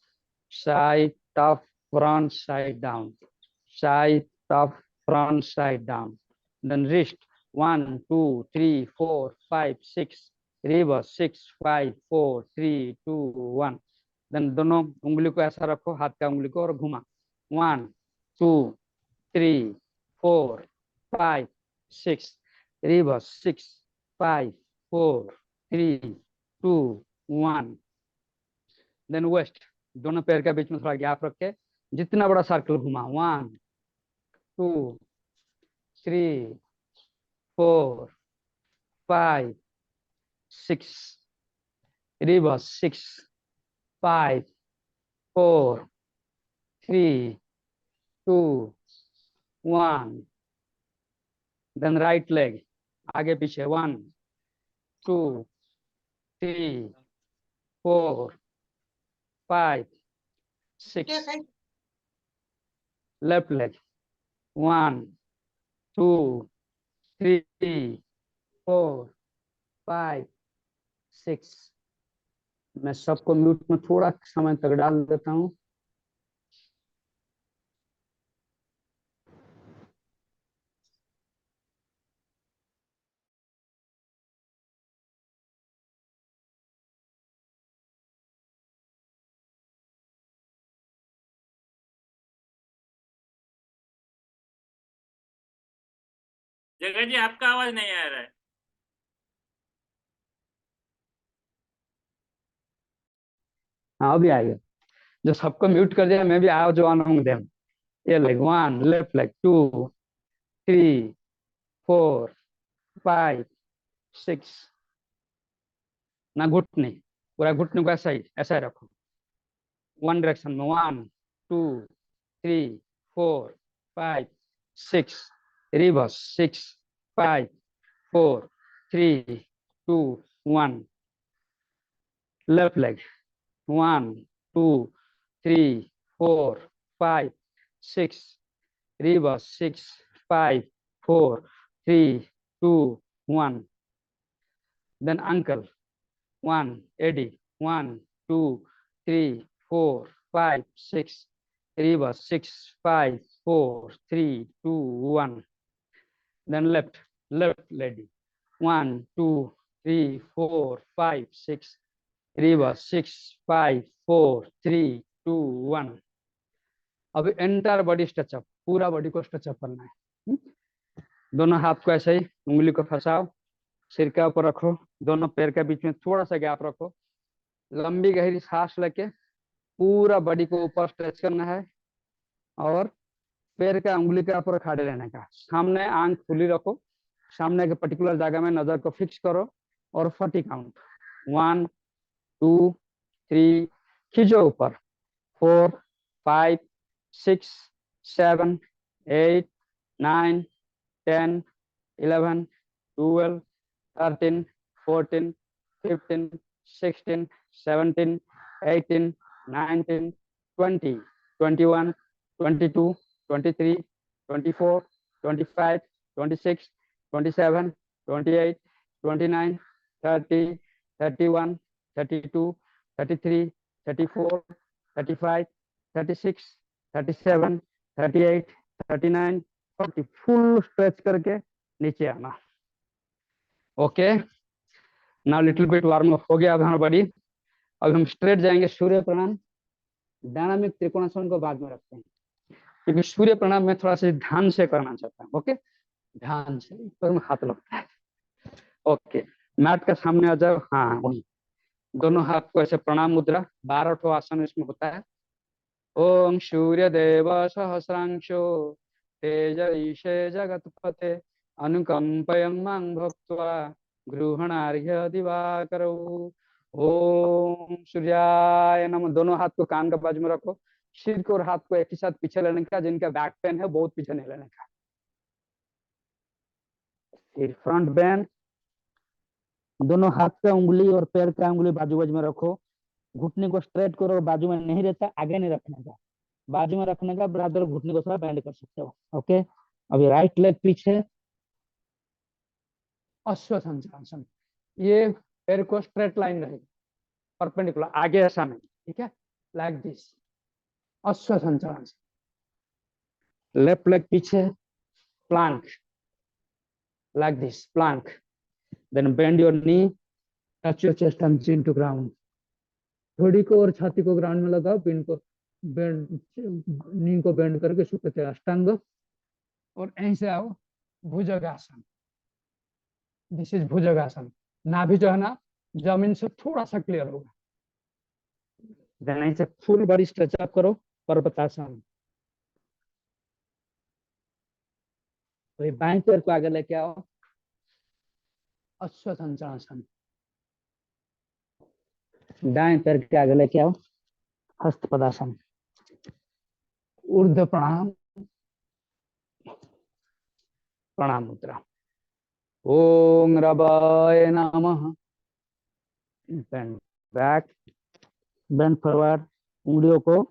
S3: side top front side down, side top front side down. Then wrist 1 2 3 4 5 6, reverse 6 5 4 3 2 1। Then दोनों उंगली को ऐसा रखो, हाथ का उंगली को, और घुमा। 1 2 3 4 5 6, reverse 6 5 4 3 2 1। देन वेस्ट, दोनों पैर के बीच में थोड़ा गैप रख के जितना बड़ा सर्कल घुमा। 1 2 3 4 5 6, रिवर्स 6 5 4 3 2 1। देन राइट लेग आगे पीछे। 1 2 3 4 5 6। Left leg 1 2 3 4 5 6। मैं सबको म्यूट में थोड़ा समय तक डाल देता हूँ।
S2: जगह जी आपका आवाज नहीं आ रहा है।
S3: हाँ अभी आएगा। जो सबको म्यूट कर दिया मैं भी आओ जो ऑन देम। ये लेग 1 लेफ्ट लेग 2 3 4 5 6। ना घुटने, पूरा घुटने को ऐसा ही रखो। वन डायरेक्शन में 1 2 3 4 5 6। Reverse 6 5 4 3 2 1। Left leg 1 2 3 4 5 6। Reverse 6 5 4 3 2 1। Then ankle 1 AD 1 2 3 4 5 6। reverse 6 5 4 3 2 1। then left lady 1 2 3 4 5 6। reverse 6 5 4 3 2 1। अभी एंटायर बॉडी स्ट्रेचअप, पूरा बॉडी को स्ट्रेचअप करना है। दोनों हाथ को ऐसे ही उंगली को फंसाओ, सिर के ऊपर रखो, दोनों पैर के बीच में थोड़ा सा गैप रखो, लंबी गहरी सांस लेके पूरा बॉडी को ऊपर स्ट्रेच करना है और पैर का उंगली के ऊपर खड़े रहने का। सामने आंख खुली रखो, सामने के पर्टिकुलर जगह में नजर को फिक्स करो और 40 काउंट 1 2 3 खींचो ऊपर 4 5 6 7 8 9 10 11 12 13 14 15 16 17 18 19 20 21 22 23 24 25 26 27 28 29 30 31 32 33 34 35 36 37 38 39 40। फुल स्ट्रेच करके नीचे आना। Okay, now little bit warm up हो गया अब हमारा बॉडी। अब हम स्ट्रेट जाएंगे सूर्य प्रणाम। डायनामिक त्रिकोणासन को बाद में रखते हैं क्योंकि सूर्य प्रणाम में थोड़ा सा ध्यान से करना चाहता हूँ। ओके, ध्यान से ऊपर में हाथ लगता है। ओके, मैट के सामने आ जाओ। हाँ वही, दोनों हाथ को ऐसे प्रणाम मुद्रा। 12 ठो आसन इसमें होता है। ओम सूर्य देव सहस्रांशो तेज ईशे जगतपते अनुकंपयं मां भक्त्वा गृहणार्घ्य दिवाकरो। ओम सूर्याय नमः। दोनों हाथ को कान के बाजू में रखो, सिर को और हाथ को एक ही साथ पीछे लेने का। जिनका बैक पेन है बहुत पीछे नहीं लेने का। फिर फ्रंट बेंड, दोनों हाथ का उंगली और पैर का उंगली बाजू बाजू में रखो। घुटने को स्ट्रेट करो, बाजू में नहीं रहता आगे नहीं रखने का, बाजू में रखने का। बराबर घुटने को थोड़ा बेंड कर सकते हो। ओके, अभी राइट लेग पीछे अश्वसंचालन। ये पैर को स्ट्रेट लाइन रहेगी, परपेंडिकुलर, आगे ऐसा नहीं। ठीक है, लाइक दिस अश्वसंचालन। लेफ्ट लेग पीछे plank, like this plank. Then bend your knee, touch your chest and chin to ground. थोड़ी को और छाती को ग्राउंड में लगाओ, पिन को बेंड, नी को बेंड करके सुखते अष्टांग। और यहीं से आओ भुजंगासन। दिस इज भुजंगासन। नाभि जो है ना जमीन से थोड़ा सा क्लियर होगा। देन यहीं से फुल बॉडी स्ट्रेच अप करो, पर्वतासन। तो बाएं पैर को आगे लेके आओ, अश्वसंचालन। दाएं पैर के आगे लेके आओ, हस्तपदासन। ऊर्ध्व प्रणाम, प्रणाम मुद्रा। ओम रबाय नमः। Bend back, bend forward. उंगलियों को,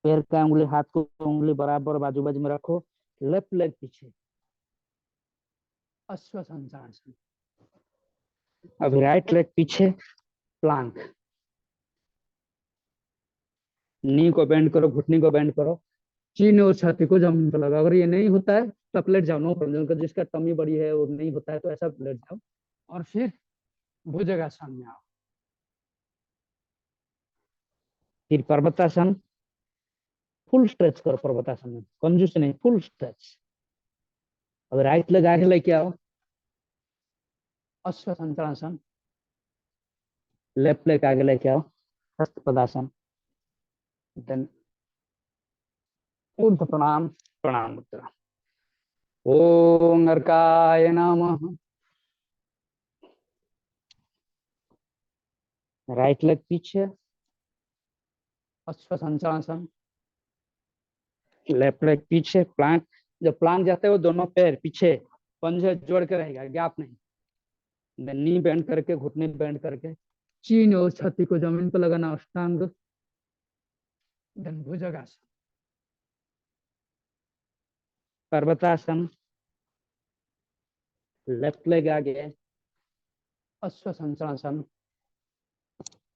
S3: पैर का उंगली हाथ को उंगली बराबर बाजू बाजू में रखो। लेफ्ट लेग पीछे, अश्वसंचालन। अभी राइट लेग पीछे, प्लांक। नी को बेंड करो, घुटने को बेंड करो, चीन और छाती को जमीन पर लगाओ। अगर ये नहीं होता है तो आप लेट जाओ, नो प्रॉब्लम। जिसका टमी बड़ी है वो नहीं होता है तो ऐसा लेट जाओ और फिर भुजंगासन में आओ। फिर पर्वतासन, फुल स्ट्रेच करो पर्वतासन में, कंजूस नहीं, फुल स्ट्रेच। अब राइट लेग आगे लेके आओ, अश्वसंचालन। लेफ्ट लेग आगे लेके आओ, हस्तपदासन। देन ऊर्ध्व प्रणाम, प्रणाम मुद्रा। ओम अर्काय नमः। राइट लेग पीछे, अश्वसंचालन। लेफ्ट लेग पीछे, प्लांक। जब प्लांक जाते हो दोनों पैर पीछे, पंजे जोड़ के रहेगा, गैप नहीं। नी बेंड करके, घुटने बेंड करके, चीन और छाती को जमीन पर लगाना, अष्टांग। देन भुजंगासन, पर्वतासन। लेफ्ट लेग आगे, अश्वसंचालन।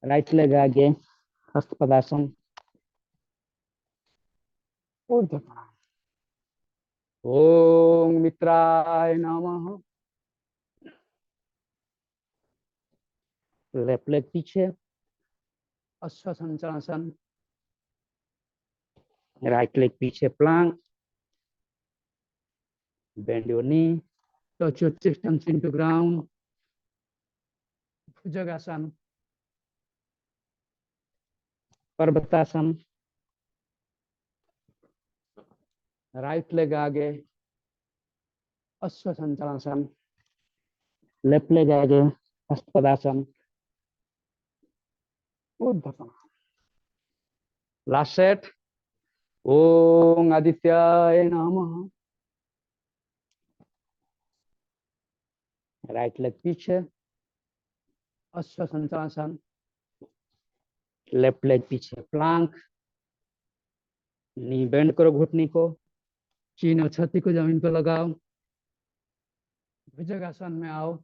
S3: राइट लेग आगे, हस्तपदासन। ऊर्ध्व प्रणाम। ओम मित्राय नमः। लेफ्ट लेग पीछे, अश्वसंचालन। राइट लेग पीछे, Planck. Bend your knee, touch your chest and chin to ground. Bhujangasana, parvatasana. Right leg आगे, अश्वसंचालन। लेफ्ट लेग आगे, हस्तपदासन। ऊर्ध्व प्रणाम। Last set. ओम आदित्याय नमः। राइट लेग पीछे, अश्वसंचालन। लेफ्ट लेग पीछे, प्लांक। नी बेंड करो घुटने को, चीन और छाती को जमीन पर लगाओ, भुजंगासन में आओ।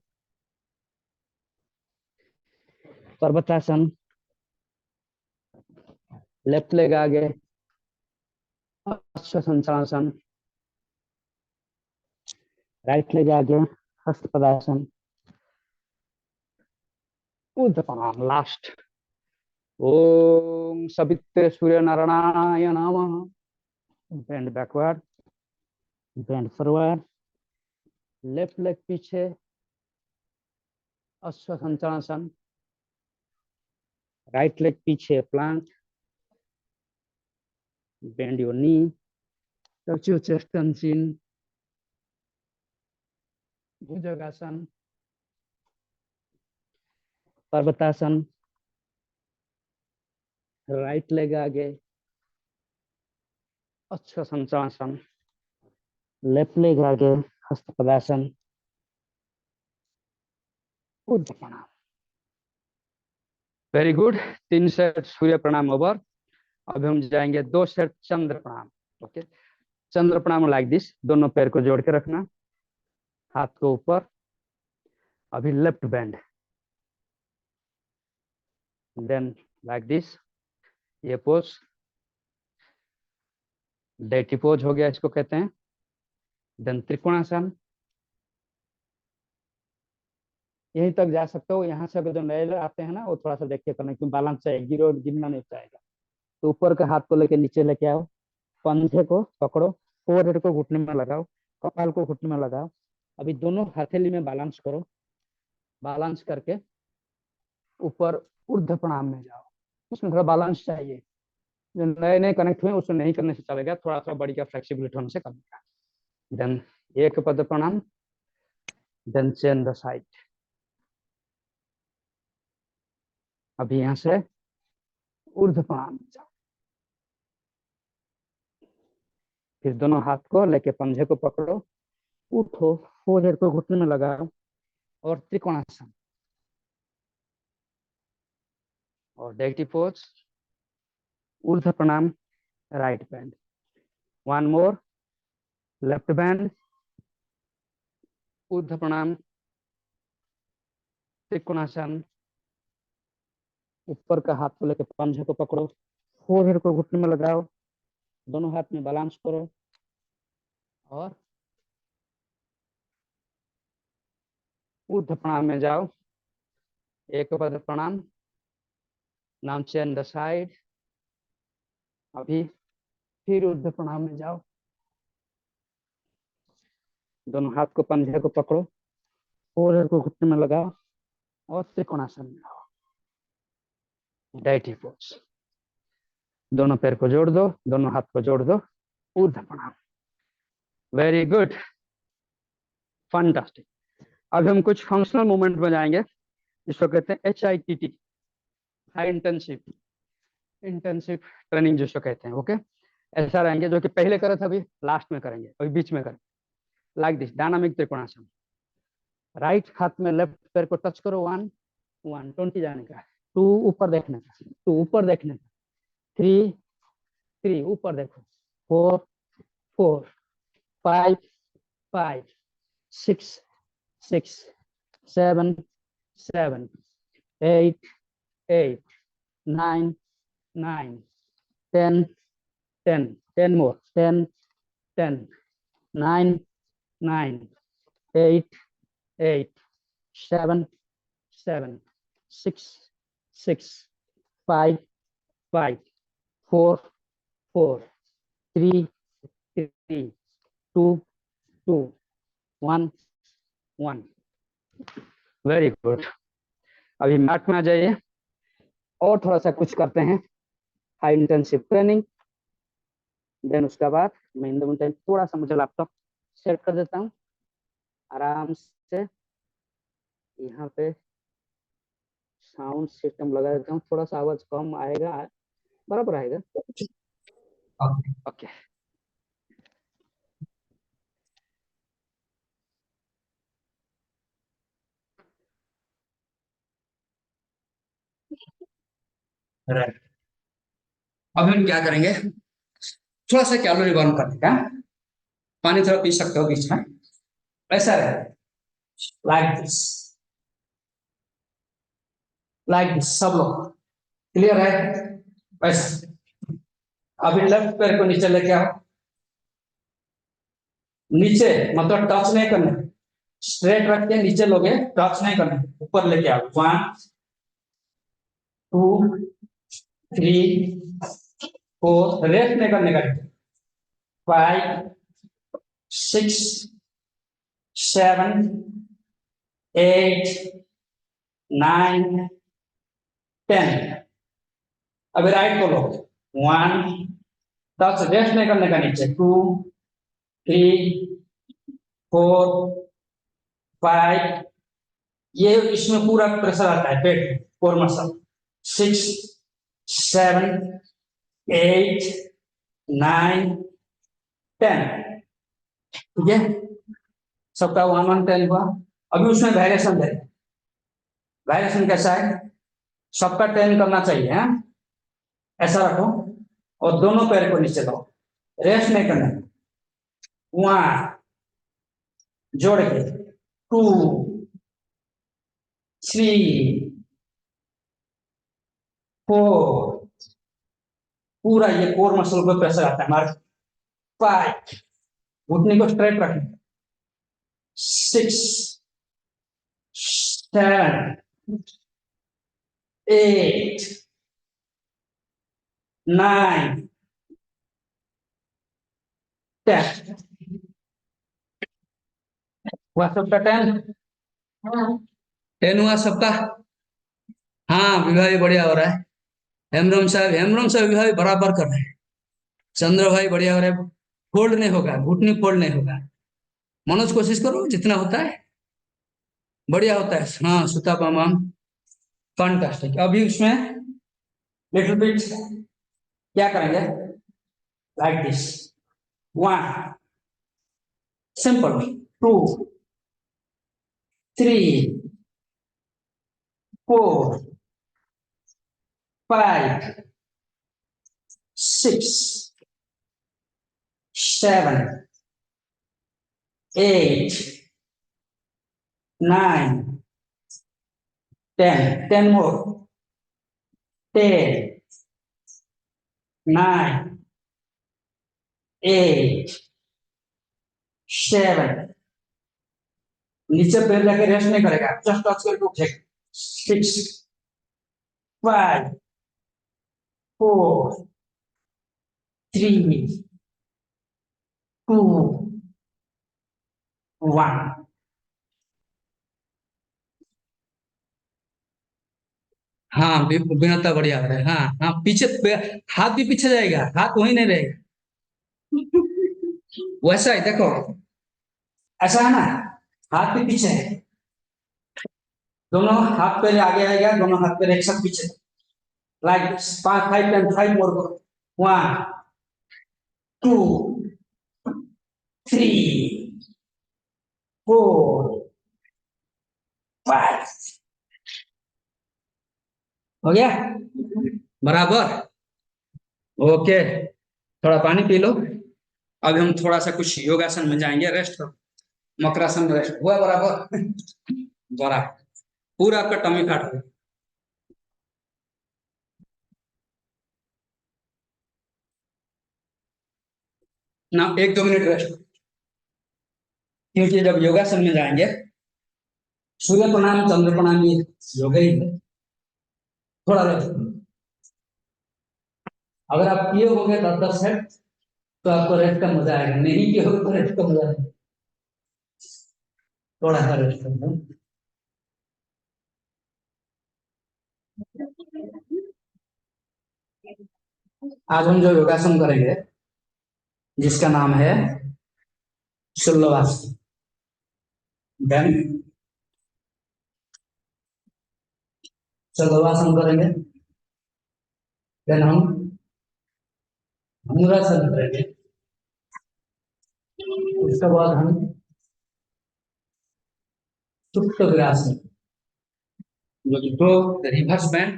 S3: पर्वतासन। लेफ्ट लेग आगे, अश्वसंचालन। राइट लेग आगे, हस्तपदासन। ऊर्ध्व प्रणाम, लास्ट। ओम सवित्र सूर्य नारायणाय नमः। Bend backward, bend forward. Left leg पीछे, अश्वसंचालन। राइट लेग पीछे, plank. Bend your knee, touch your chest and chin. Bhujangasana, parvatasana. Right leg आगे, अश्वसंचालन। लेफ्ट लेग आगे, हस्तपदासन। ऊर्ध्व प्रणाम। Very good. 3 सेट सूर्य प्रणाम ओवर। अब हम जाएंगे 2 सेट चंद्र प्रणाम। ओके, चंद्र प्रणाम लाइक दिस। दोनों पैर को जोड़ के रखना, हाथ को ऊपर। अभी left bend, then like this. ये पोज डेटी पोज हो गया, इसको कहते हैं। देन त्रिकोणासन। यहीं तक जा सकते हो। यहाँ से अगर जो नए आते हैं ना, वो थोड़ा सा देखिए करना, क्योंकि बैलेंस चाहिए, गिरना नहीं चाहेगा। तो ऊपर का हाथ को लेके नीचे लेके आओ, पंजे को पकड़ो, फोरहेड को घुटने में लगाओ, कपाल को घुटने में लगाओ। अभी दोनों हथेली में बैलेंस करो, बैलेंस करके ऊपर ऊर्ध्व प्रणाम में जाओ। उसमें थोड़ा बैलेंस चाहिए। जो नए नए कनेक्ट हुए उसमें नहीं करने से चलेगा, थोड़ा सा बॉडी का फ्लेक्सिबिलिटी होने से करेगा। देन एक पद प्रणाम, देन चेन द साइड। अभी यहाँ से ऊर्ध्व प्रणाम में जाओ। फिर दोनों हाथ को लेके पंजे को पकड़ो, उठो, फोरहेड को घुटने में लगाओ और त्रिकोणासन और डेटी पोज, ऊर्ध्व प्रणाम, right band. One more, left band, ऊर्ध्व प्रणाम, त्रिकोणासन, ऊपर का हाथ को लेकर पंजे को पकड़ो, फोरहेड को घुटने में लगाओ, दोनों हाथ में बैलेंस करो और ऊर्ध्व प्रणाम में जाओ। एक पद प्रणाम, नाउ चेंज द साइड। अभी फिर ऊर्ध्व प्रणाम में जाओ, दोनों हाथ को पंजे को पकड़ो, फोरहेड को घुटने में लगाओ और त्रिकोणासन में आओ, डाइटी पोज। दोनों पैर को जोड़ दो, दोनों हाथ को जोड़ दो, ऊर्ध्व प्रणाम। Very good, fantastic. अब हम कुछ फंक्शनल मूवमेंट में जाएंगे, जिसको कहते हैं HITT, हाई इंटेंसिव ट्रेनिंग जिसको कहते हैं। ओके, ऐसा रहेंगे जो कि पहले करे थे, अभी लास्ट में करेंगे, अभी बीच में करें। Like this, dynamic trikonasana. Right हाथ में लेफ्ट पैर को टच करो, 1 1 20 जाने का, 2 ऊपर देखने का, 2 ऊपर देखने का, 3 3 ऊपर देखो, 4 4 5 5 6 6 7 7 8 8 9 9 10 10 10 more, 10 10 9 9 8 8 7 7 6 6 5 5 4 4 3 3 2 2 1 1। Very good. अभी मैट में आ जाइए और थोड़ा सा कुछ करते हैं हाई इंटेंसिव ट्रेनिंग। देन उसके बाद मैं इन दोनों टाइम थोड़ा सा मुझे लैपटॉप सेट कर देता हूँ आराम से। यहाँ पे साउंड सिस्टम लगा देता हूँ, थोड़ा सा आवाज कम आएगा, बराबर आएगा। Okay
S1: right. अब हम क्या करेंगे, थोड़ा सा कैलोरी बर्न करने का। पानी थोड़ा पी सकते हो बीच में, ऐसा रहे, लाइक दिस, सब लोग क्लियर है? ऐसा। अभी लेफ्ट पैर को नीचे लेके आओ, नीचे मतलब टच नहीं करने, स्ट्रेट रख के नीचे लोगे, टच नहीं करने, ऊपर लेके आओ। 1 2 3 4, रेस्ट नहीं करने का, 5 6 7 8 9 10। अभी राइट को लो, 1 टच, रेस्ट नहीं करने का नीचे, 2 3 4 5, ये इसमें पूरा प्रेशर आता है पेट कोर मसल। 6 7 8 9 10, ठीक है? सबका 1 1 10 हुआ। अभी उसमें वेरिएशन दे, वेरिएशन कैसा है, सबका 10 करना चाहिए, है? ऐसा रखो और दोनों पैर को नीचे लो, रेस्ट नहीं करना। 1 जोड़ के, 2 3 4, पूरा ये कोर मसल को प्रेशर आता है हमारे। 5, घुटने को स्ट्रेट रखें। 6 7 8 9 10, हुआ सबका 10? 10 हुआ सबका? हाँ, विवाह भी बढ़िया हो रहा है। हेमरम साहब विवाह भी बराबर कर रहे हैं। चंद्र भाई बढ़िया हो रहा है। फोल्ड नहीं होगा, घुटनी फोल्ड नहीं होगा। मनोज कोशिश करो, जितना होता है बढ़िया होता है। हाँ, सुता पामाम, फैंटास्टिक। अभी उसमें लिटिल बिट क्या करेंगे, लाइक दिस, 1 सिंपल, 2 3 4 5 6 7 8, 9, 10. 10 more. 10, 9, 8, 7. नीचे पैर रखे रेस्ट नहीं करेगा, जस्ट टच करके उठेगा। 6, 5, 4, 3, 2, 1. हाँ बिना बढ़िया हो रहा है। हाँ हाँ, पीछे हाथ भी पीछे जाएगा, हाथ वहीं नहीं रहेगा। वैसा ही देखो, ऐसा है ना, हाथ भी पीछे है, दोनों हाथ पैर आगे आएगा, दोनों हाथ पैर एक साथ पीछे, लाइक 5 मोर। 1, 2, 3, 4, 5। हो गया बराबर? ओके, थोड़ा पानी पी लो। अभी हम थोड़ा सा कुछ योगासन में जाएंगे, रेस्ट करो, मकरासन में रेस्ट हुआ बराबर? बराबर, पूरा आपका टमी काट हो। ना 1-2 मिनट रेस्ट, क्योंकि जब योगासन में जाएंगे, सूर्य प्रणाम चंद्र प्रणाम ये योगा ही है, थोड़ा रेस्ट। अगर आप किए होंगे 10-10 सेट तो आपको रेस्ट का मजा आएगा, नहीं किए होगे तो रेस्ट का मजा नहीं। थोड़ा सा रेस्ट करो। आज हम जो योगासन करेंगे जिसका नाम है शल्यवासन, देन शल्यवासन करेंगे, देन हम धनुरासन करेंगे, उसके बाद हम सुप्त विरासन, दो reverse band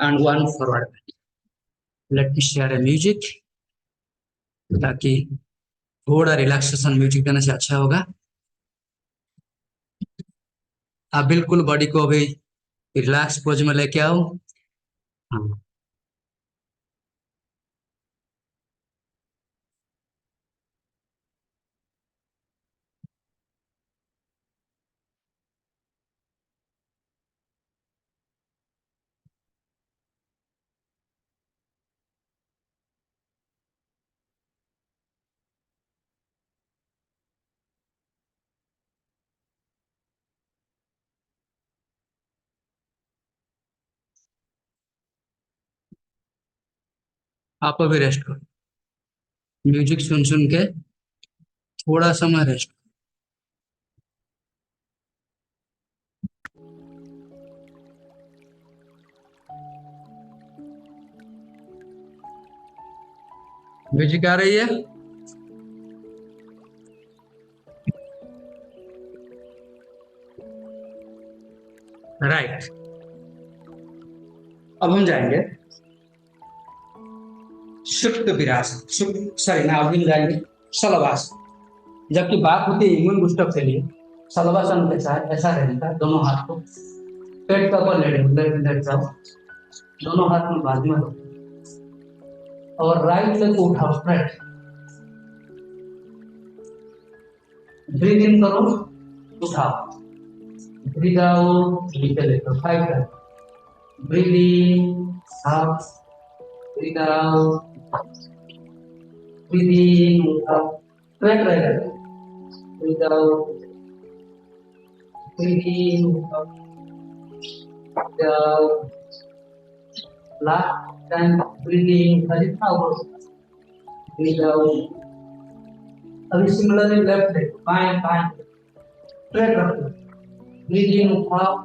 S1: and 1 forward band. Let me share A music, ताकि थोड़ा रिलैक्सेशन म्यूजिक देने से अच्छा होगा। आप बिल्कुल बॉडी को अभी रिलैक्स पोज में लेके आओ। हाँ, आप अभी रेस्ट करो, म्यूजिक सुन सुन के थोड़ा समय रेस्ट। म्यूजिक आ रही है? राइट, अब हम जाएंगे सुप्त विरासन, सॉरी ना, अभी हम जाएंगे शलवासन। जबकि बात होती है इम्यून बूस्टअप के लिए, शलवासन कैसा है, ऐसा रहने का, दोनों हाथ को पेट का ऊपर लेट जाओ, दोनों हाथ में बाजू में रखो और राइट लेग को उठाओ स्ट्रेट, ब्रीथ इन करो, उठाओ, ब्रीथ आउट, नीचे लेकर 5 time, breathe in out, breathe out, breathe in, उठाओ, स्ट्रेट रहेगा, ब्रीथ आउट, ब्रीथ इन, उठाओ, breathe out, last time breathe in, जितना हो ब्रीथ आउट। अभी सिमिलरली लेफ्ट लेग, बाएं बाएं स्ट्रेट रखो, ब्रीथ इन, उठाओ,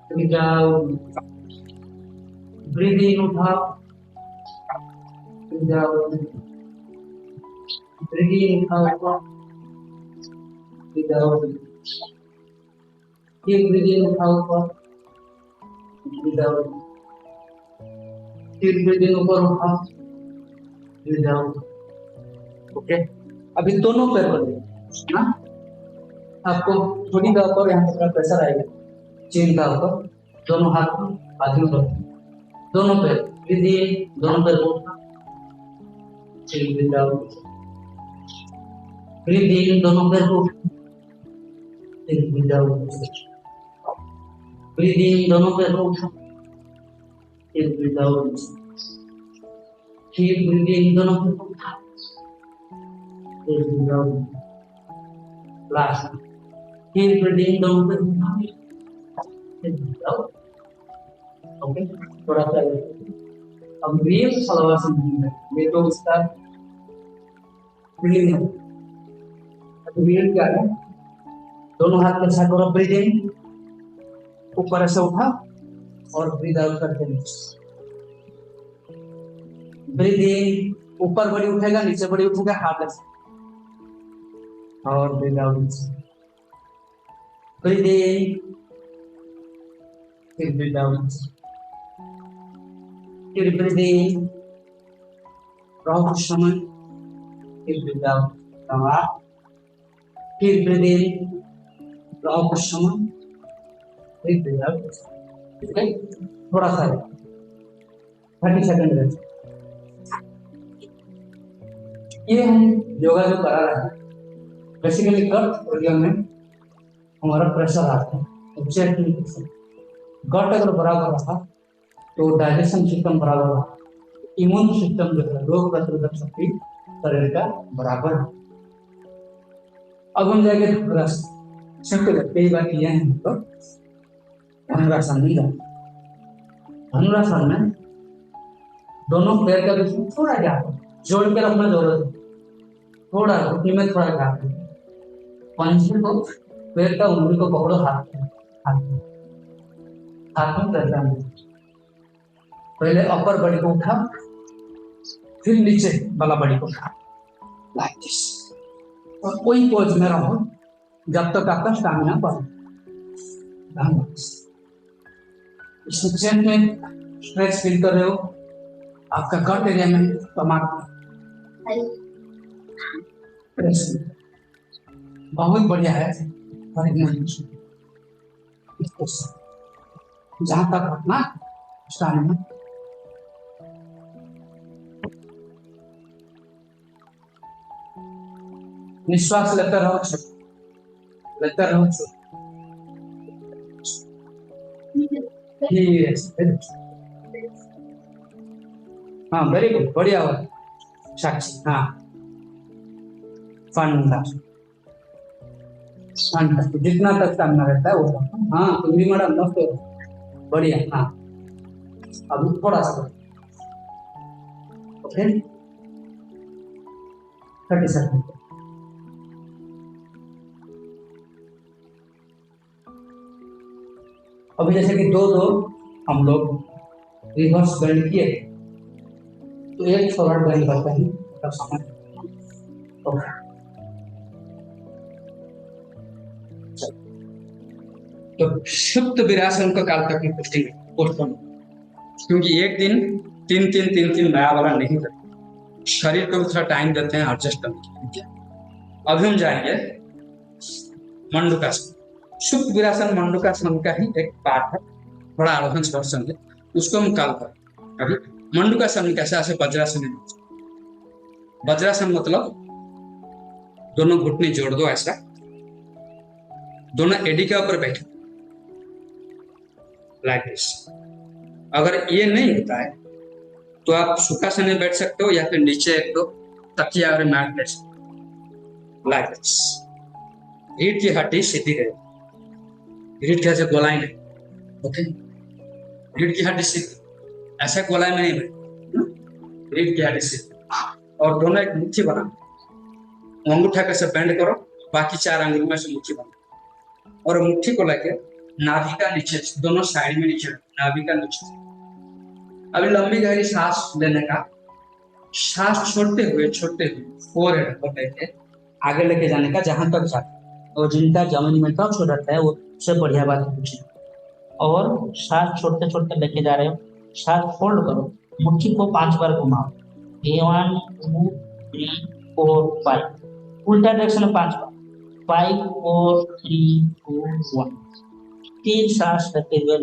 S1: ब्रीथ आउट, ब्रीथ इन, उठाओ, ब्रीथ आउट, ब्रीथ इन, उठाओ, ब्रीथ आउट, फिर ब्रीथ इन, उठाओ, ब्रीथ आउट, फिर ब्रीथ इन, ऊपर उठाओ, ब्रीथ आउट। ओके, अभी दोनों पैर बदले, ना। आपको थोड़ी का ऊपर यहाँ पर प्रेशर आएगा, चीन का ऊपर, दोनों हाथ बाजू में रखो, दोनों पैर ब्रीद इन, दोनों पैर को उठा, चीन ब्रीद आउट, ब्रीद इन, दोनों पैर को उठा, चीन ब्रीद आउट, ब्रीद इन, दोनों पैर को उठा, चीन ब्रीद आउट, फिर ब्रीद इन, दोनों पैर को उठा, चीन ब्रीद आउट, लास्ट, फिर ब्रीद इन, दोनों पैर को उठा, चीन ब्रीद आउट। ओके, थोड़ा सा अब ब्रीथ सलवार से ये तो उसका ब्रीदिंग है। अब ब्रीथ क्या है, दोनों हाथ के साथ करो, ब्रीथ इन, ऊपर से उठा और ब्रीथ आउट करके नीचे, ब्रीथ इन, ऊपर बड़ी उठेगा, नीचे बड़ी उठेगा, हाथ से, और ब्रीथ आउट, ब्रीथ इन, फिर ब्रीथ आउट, फिर ब्रीथ इन, रहो कुछ समय, फिर ब्रीथ आउट, फिर ब्रीथ इन, रहो कुछ समय, फिर ब्रीथ आउट। ओके, थोड़ा सा 30 सेकंड रहते, ये हम योगा जो करा रहे हैं बेसिकली गट एरिया में हमारा प्रेशर आता है, गट अगर बराबर रहा तो डाइजेशन सिस्टम बराबर रहा, इम्यून सिस्टम जो है, रोग प्रतिरोधक शक्ति शरीर का बराबर है। अब हम जाएंगे धनुरासन। सिंपल है, कई बार किया है तो धनुरासन नहीं है। धनुरासन में दोनों पैर का बीच में थोड़ा गैप जोड़ के रखना जरूरत है, थोड़ा घुटने में थोड़ा गैप है, पंजे को पैर का उंगली को पकड़ो, हाथ में करना है। पहले अपर बॉडी को उठा, फिर नीचे वाला बॉडी को उठा, लाइक दिस, और कोई पोज में रहो जब तक आपका स्टैमिना बढ़े। इस चेन में स्ट्रेच फील कर रहे हो, आपका गट एरिया में कमाल बहुत बढ़िया है। जहां तक अपना स्टैमिना, निश्वास लेते रहो, लेते रहो, हाँ वेरी गुड, बढ़िया हुआ साक्षी। हाँ फंटास्टिक, जितना तक सामना रहता है वो, हाँ तुम भी मैडम मस्त हो, बढ़िया। हाँ अभी थोड़ा सा, ओके 30 सेकंड। अभी जैसे कि दो हम लोग रिवर्स बेंड किए तो एक फॉरवर्ड बेंड करते हैं, तब समझ। ओके तो सुप्त वीरासन का काल तक पुष्टि पोस्टपोन, क्योंकि एक दिन तीन नया वाला नहीं करते, शरीर को थोड़ा टाइम देते हैं एडजस्ट करने के लिए। अभी हम जाएंगे मंडूकासन। सुप्त वीरासन मंडूकासन का ही एक पार्ट है, थोड़ा एडवांस वर्जन है, उसको हम कल करें। अभी मंडूकासन कैसे, ऐसे वज्रासन है। वज्रासन मतलब दोनों घुटने जोड़ दो ऐसा, दोनों एडी के ऊपर बैठो लाइक दिस। अगर ये नहीं होता है तो आप सुखासन में बैठ सकते हो, या फिर नीचे एक दो तकिया और मैट बैठ सकते हो लाइक दिस। रीढ़ की हड्डी सीधी रहे, रीढ़ की हड्डी गोलाई नहीं, ओके रीढ़ की हड्डी सीधी, ऐसा गोलाई में नहीं बैठ, रीढ़ की हड्डी सीधी। और दोनों एक मुट्ठी बना, अंगूठा कैसे बेंड करो, बाकी 4 अंगुली में से मुट्ठी बना, और मुट्ठी को लेके नाभि का नीचे, दोनों साइड में नीचे, नाभि का नीचे। अभी लंबी गहरी सांस लेने का, सांस छोड़ते हुए फोरहेड को लेके आगे लेके जाने का जहां तक जाता है, और जिनका जमीन में टच हो जाता है वो सबसे बढ़िया बात है कुछ। और सांस छोड़ते लेके जा रहे हो, सांस फोल्ड करो, मुट्ठी को 5 बार घुमाओ, 1 2 3 4 5, उल्टा डायरेक्शन में 5 बार,
S5: 5 4 3 2 1। 3 सांस लेते हुए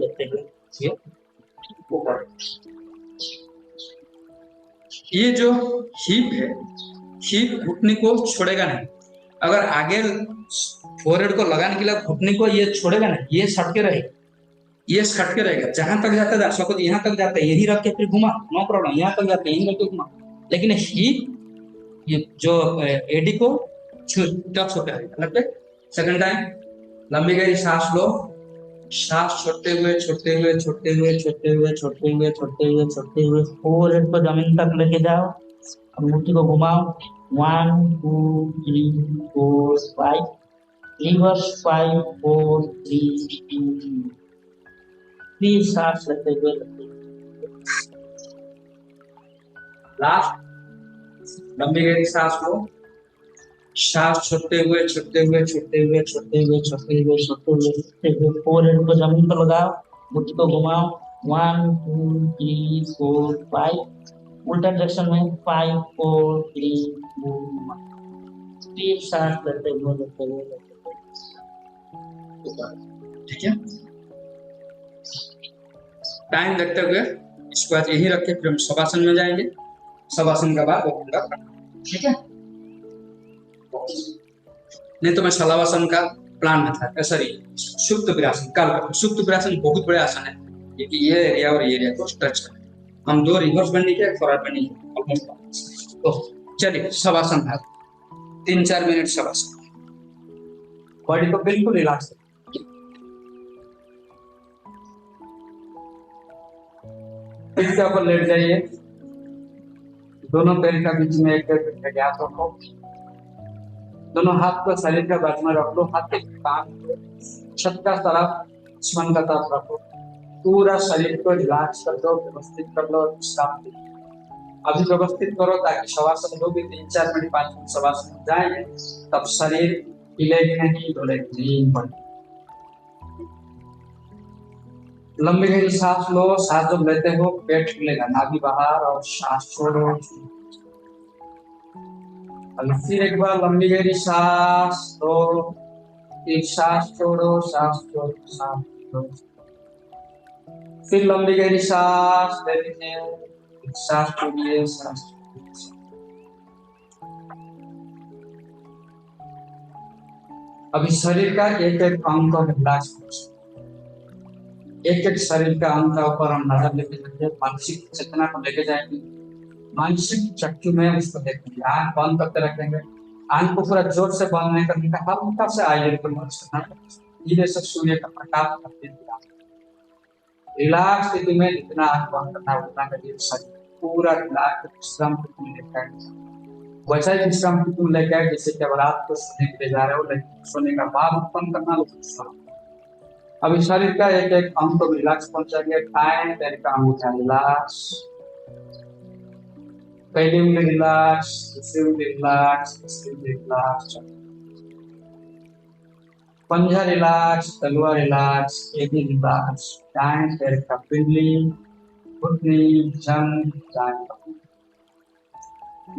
S5: ये ऊपर।
S1: ये जो हिप है, हिप घुटने को छोड़ेगा नहीं। अगर आगे फोरहेड को लगाने के लिए घुटने को ये छोड़ेगा नहीं, ये सटके रहेगा, ये सटके रहेगा। जहां तक जाता है सपोज यहाँ तक जाता है, यही रख के फिर घुमा, नो प्रॉब्लम। यहाँ तक जाता है, यही रख के घुमा। लेकिन हिप ये जो एडी को टच होता है लगता है। सेकंड टाइम लंबी गहरी सांस लो, सांस छोड़ते हुए छोड़ते हुए छोड़ते हुए छोड़ते हुए छोड़ते हुए छोड़ते हुए छोड़ते हुए
S5: फोरहेड को जमीन तक लेके जाओ और मुट्ठी को घुमाओ। 1 2 3 4 5। रिवर्स 5 4 3 2। 3 सांस लेते हुए
S1: लास्ट लंबी गहरी सांस लो, सांस छोड़ते हुए छोड़ते हुए छोड़ते हुए छोड़ते हुए छोड़ते हुए छोड़ते हुए छोड़ते हुए
S5: फोरहेड को जमीन पर लगाओ, मुट्ठी को घुमाओ। 1 2 3 4 5। उल्टा डायरेक्शन में 5 4 3 2 1। 3 सांस लेते हुए
S1: ठीक है। टाइम देखते हुए इसको आज यही रखे, फिर हम शवासन में जाएंगे। शवासन का बाद वो होगा, ठीक है। नहीं तो मैं शलवासन का प्लान में था, सॉरी सुप्त विरासन काल का। सुप्त विरासन बहुत बड़े आसन है, क्योंकि ये एरिया और ये एरिया को स्ट्रेच कर हम 2 रिवर्स बेंडिंग के फॉरवर्ड बेंडिंग ऑलमोस्ट। तो चलिए शवासन भाग 3-4 मिनट शवासन। बॉडी को बिल्कुल रिलैक्स इसके ऊपर लेट जाइए। दोनों पैर का बीच में एक गैप रखो। दोनों हाथ को शरीर के बाजू में रख लो। हाथ के कान छत का तरफ, दुश्मन का तरफ रखो। पूरा शरीर को रिलैक्स कर दो, व्यवस्थित कर लो। अभी व्यवस्थित करो ताकि शवासन लोग 3-4 मिनट 5 मिनट शवासन जाएंगे, तब शरीर हिलेगी नहीं, डोलेगी नहीं। लंबी गहरी सांस लो। सांस जब लेते हो पेट खुलेगा, नाभि बाहर और सांस छोड़ो। फिर एक बार लंबी गहरी सांस लो, एक सांस छोड़ो, सांस छोड़ो, सांस छोड़ो। फिर लंबी गहरी सांस लेते हैं, एक सांस छोड़िए, सांस छोड़िए। अभी शरीर का एक एक अंग को रिलैक्स करो। एक एक शरीर का अंग का ऊपर हम नजर लेके जाएंगे, मानसिक चेतना को लेके जाएंगे, मानसिक चक्षु में उसको देखेंगे। आंख बंद करके रखेंगे, आंख को पूरा जोर से बंद नहीं करने का, हल्का से आईलिड को मर्ज करना। धीरे से सूर्य का प्रकाश करते रिलैक्स स्थिति में जितना आंख बंद करना उतना करिए। शरीर पूरा रिलैक्स विश्राम में लेकर वैसा ही विश्राम तुम लेकर, जैसे कि अब रात को सोने के लिए जा रहे हो, लेकिन सोने का बाद उत्पन्न करना। अभी शरीर का एक एक अंग को रिलैक्स पहुंचाएंगे। टाइम पैर का अंगूठा रिलैक्स, पहली उंगली रिलैक्स, दूसरी उंगली रिलैक्स, तीसरी उंगली रिलैक्स, पंजा रिलैक्स, तलवा रिलैक्स, एडी रिलैक्स। टाइम पैर का पिंडली, घुटनी, जंग,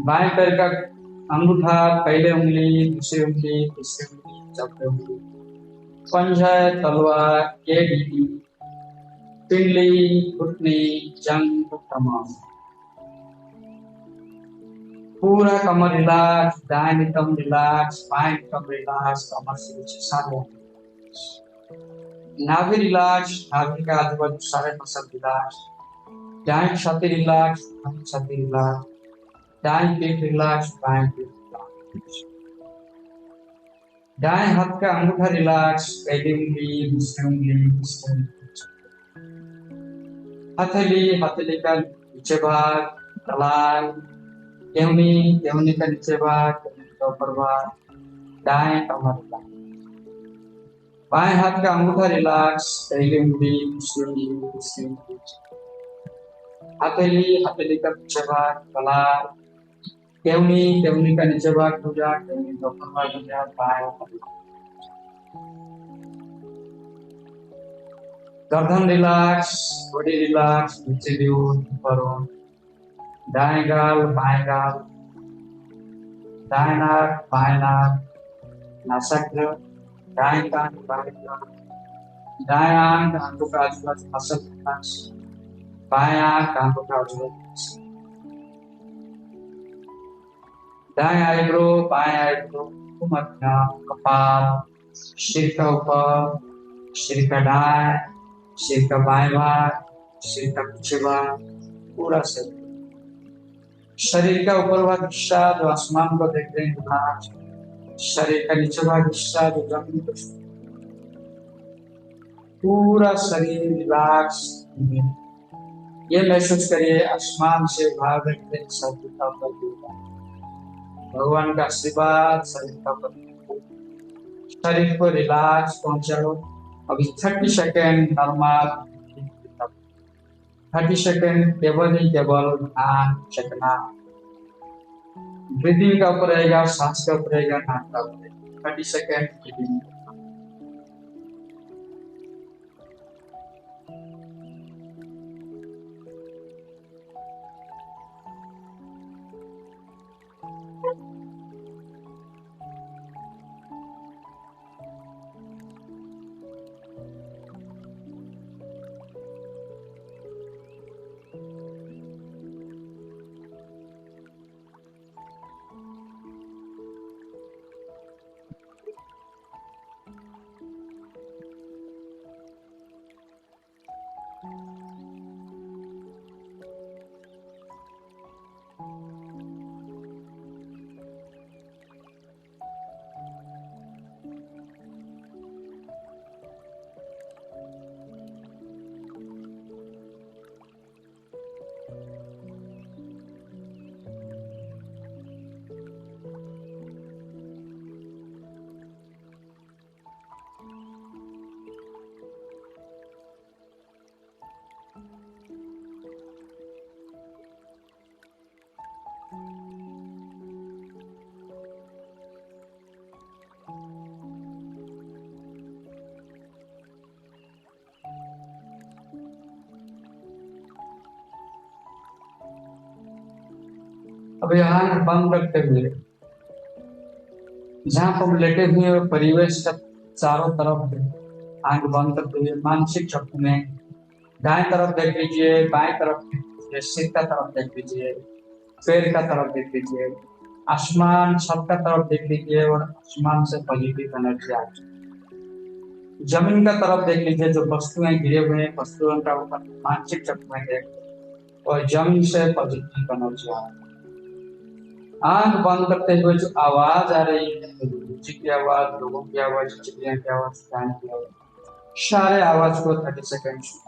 S1: बाएं पैर का अंगूठा, पहले उंगली, दूसरी उंगली, तीसरी उंगली, चौथी उंगली, पंजा, तलवार, एडी, पिंडली, घुटनी, जंग, तमाम। पूरा कमर रिलैक्स, दाएं नितंब रिलैक्स, बाएं नितंब रिलैक्स, कमर से नीचे सारे नाभि रिलैक्स, नाभि का आजू बाजू सारे मसल रिलैक्स। दाएं छाती रिलैक्स, बाएं छाती रिलैक्स, दाएं पीठ रिलैक्स, बाएं पीठ रिलैक्स। दाएं हाथ का अंगूठा रिलैक्स, पहली उंगली, दूसरी उंगली, तीसरी उंगली, हथेली, हथेली का नीचे भाग, कलाई, केहनी, केहनी का नीचे भाग, केहनी का ऊपर भाग, दाएं कमर रिलैक्स। बाएं हाथ का अंगूठा रिलैक्स, पहली उंगली, दूसरी उंगली, तीसरी उंगली, हथेली, हथेली का पीछे भाग, कलाई, केहनी, केहनी का नीचे भाग, भुजा, केहनी का ऊपर भाग, भुजा, बाएं गर्दन रिलैक्स, बॉडी रिलैक्स, नीचे भी ऊपर हो, दाएं गाल, बाएं गाल, दाएं नाक, बाएं नाक, नासाग्र, दाएं कान, बाएं कान, दाएं आंख आंखों का आजू-बाजू मसल मांस, बाएं आंख आंखों का आजू-बाजू, दाएं आईब्रो, बाएं आईब्रो, मध्य, कपाल, सिर का ऊपर, सिर का दाएं, सिर का बाएं भाग, सिर का पीछे भाग, पूरा शरीर। शरीर का ऊपर भाग हिस्सा जो आसमान को देख रहे हैं नाच, शरीर का नीचे भाग हिस्सा जो जमीन को छू, पूरा शरीर रिलैक्स। ये महसूस करिए आसमान से भाग रहे शरीर का ऊपर गिरता है। भगवान का आशीर्वाद शरीर का ऊपर, शरीर को रिलैक्स पहुंचाओ। अभी 30 सेकेंड नॉर्मल, 30 सेकेंड केवल ही केवल ध्यान चेतना, ब्रीदिंग का ऊपर रहेगा, सांस का ऊपर रहेगा, नाक का ऊपर रहेगा। 30 सेकेंड ब्रीदिंग। अब यहाँ बंद करते हुए जहाँ पर हम लेटे हुए हैं, परिवेश का चारों तरफ आंख बंद करते हुए मानसिक चक्र में दाएं तरफ देख लीजिए, बाएं तरफ देख लीजिए, सिर का तरफ देख लीजिए, पैर का तरफ देख लीजिए, आसमान छत का तरफ देख लीजिए और आसमान से पॉजिटिव एनर्जी आ रही है। जमीन का तरफ देख लीजिए, जो वस्तुएं गिरे हुए हैं वस्तुओं का ऊपर मानसिक चक्र में देख और जमीन से पॉजिटिव एनर्जी आ रही है। आंख बंद करते हुए जो आवाज आ रही है, म्यूजिक की आवाज, लोगों की आवाज, चिड़िया की आवाज, फैन की आवाज, सारे आवाज को 30 सेकेंड सुनो।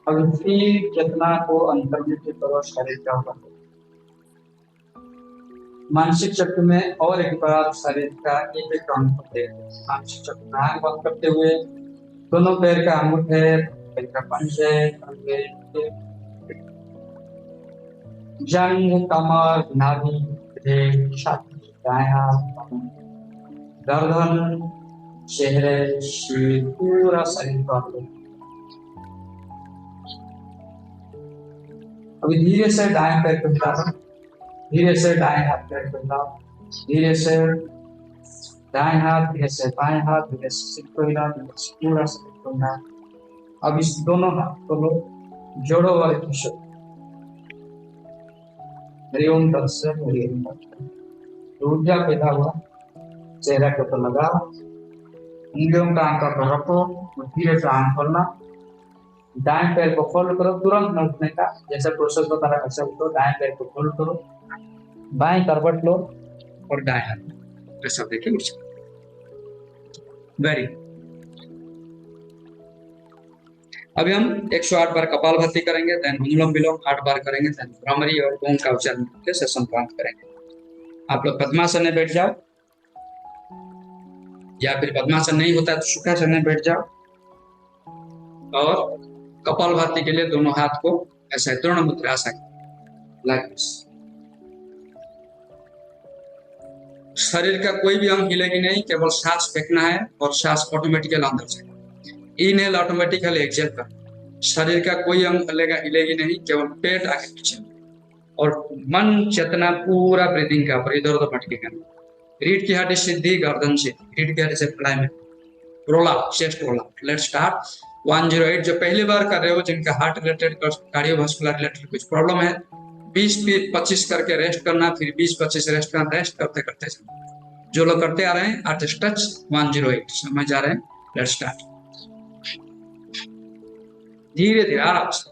S1: अभी फिर चेतना को अंतर्मुखी करो शरीर का ऊपर, मानसिक चक्र में और एक बार शरीर का एक एक अंग को देखो। मानसिक चक्र आंख बंद करते हुए दोनों पैर का अंगूठे, पैर का पंजे, जंग, कमर, नाभि, हृदय, छाती, दाएं हाथ, गर्दन, चेहरे, सिर, पूरा शरीर का अभी धीरे से दाएं पैर को हिलाओ, धीरे से दाएं हाथ पैर को हिलाओ, धीरे से दाएं हाथ, धीरे से बाएं हाथ, धीरे से सिर को हिलाओ, धीरे से पूरा शरीर को हिलाओ। अब इस दोनों हाथ को लो, जोड़ो और खींचो। हरिओम दर्शन, हरिओम दर्शन। ऊर्जा पैदा हुआ, चेहरा के ऊपर लगाओ, उंगलियों का आंखों पर रखो, धीरे से आंख खोलना, दाएं पैर को फोल्ड करो, तुरंत न उठने का, जैसे प्रोसेस बता रहा है वैसे उठो, दाएं पैर को फोल्ड करो, बाएं करवट लो और दाएं हाथ सब देखिए उठ जाओ। वेरी अभी हम 108 बार कपालभाति करेंगे, देन अनुलोम विलोम 8 बार करेंगे, देन भ्रामरी और ओम का उच्चारण करके सेशन को अंत करेंगे। आप लोग पद्मासन में बैठ जाओ, या फिर पद्मासन नहीं होता है तो सुखासन में बैठ जाओ, और कपालभाति के लिए दोनों हाथ को ऐसे तृण मुद्रासन लाइक दिस। शरीर का कोई भी अंग हिलेगी नहीं, केवल सांस फेंकना है और सांस ऑटोमेटिकली अंदर से इनहेल ऑटोमेटिकली एक्सेल कर। शरीर का कोई अंग हिलेगी नहीं, केवल पेट आगे पीछे, और मन चेतना पूरा ब्रीदिंग का ऊपर, इधर उधर भटकेगा नहीं। रीढ़ की हड्डी सीधी, गर्दन से रीढ़ की हड्डी से प्लाइमेट roll up, chest roll up. Let's start 108। जो पहली बार कर रहे हो, जिनका हार्ट रिलेटेड कार्डियोवास्कुलर रिलेटेड कुछ प्रॉब्लम है, 20-25 करके रेस्ट करना, फिर 20-25 रेस्ट करना, रेस्ट करते करते जो लोग करते आ रहे हैं आर्टिस्ट टच 108 समझ आ रहे हैं। लेट्स स्टार्ट, धीरे धीरे आराम से।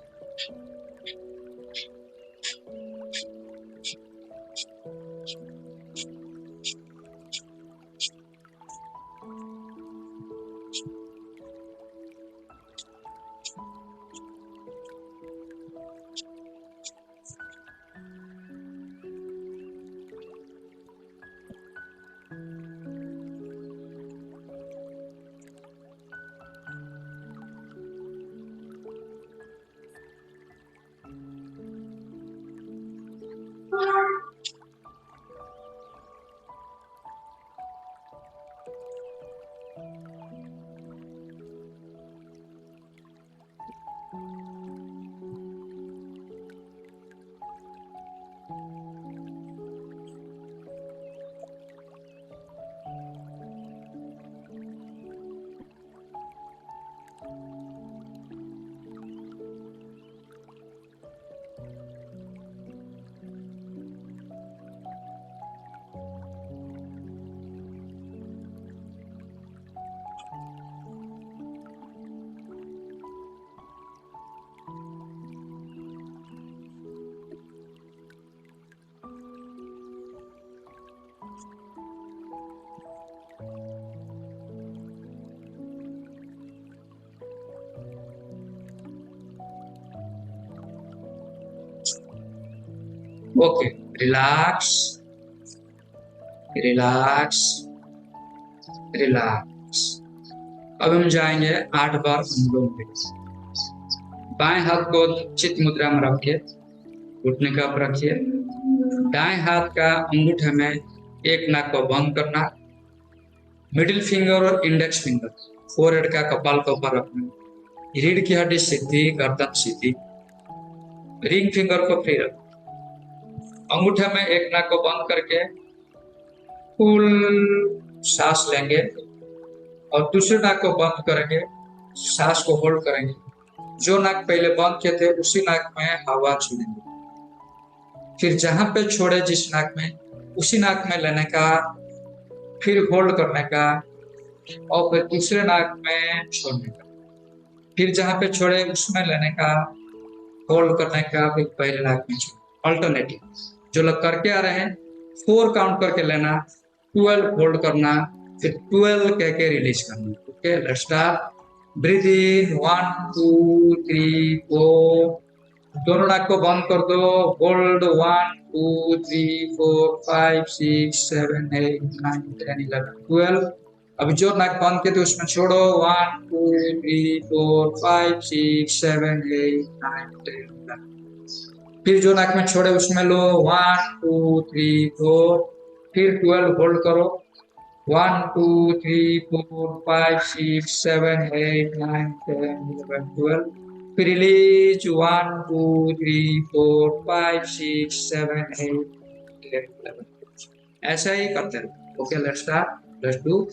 S1: Okay, relax relax relax. अब हम जाएंगे 8 बार अनुलोम विलोम। बाएं हाथ को चित मुद्रा में रखिए, घुटने का ऊपर रखिए। दाएं हाथ का अंगूठे में एक नाक को बंद करना, मिडिल फिंगर और इंडेक्स फिंगर फोरहेड का कपाल के ऊपर रखना, रीढ़ की हड्डी सीधी, गर्दन सीधी, रिंग फिंगर को फ्री रखना। अंगूठे में एक नाक को बंद करके फुल सांस लेंगे, और दूसरे नाक को बंद करेंगे, सांस को होल्ड करेंगे। जो नाक पहले बंद किए थे उसी नाक में हवा छोड़ेंगे, फिर जहां पे छोड़े जिस नाक में उसी नाक में लेने का, फिर होल्ड करने का, और फिर दूसरे नाक में छोड़ने का, फिर जहां पे छोड़े उसमें लेने का, होल्ड करने का, फिर पहले नाक में छोड़े। अल्टरनेटिव जो लोग करके आ रहे हैं 4 काउंट करके लेना, 12 होल्ड करना, फिर 12 कह के रिलीज करना। Okay, let's start. Breathe in 1 2 3 4, दोनों नाक को बंद कर दो, होल्ड 1 2 3 4 5 6 7 8 9 10 11 12। अभी जो नाक बंद किए थे उसमें छोड़ो, 1 2 3 4 5 6 7 8 9 10 11। फिर जो नाक में छोड़े उसमें लो, 1 2 3 4, फिर 12 होल्ड करो, 1 2 3 4 5 6 7 8 9 10 11 12। फिर रिलीज 1 2 3 4 5 6 7 8 10 11। ऐसा ही करते रहो। Okay, let's start, let's do.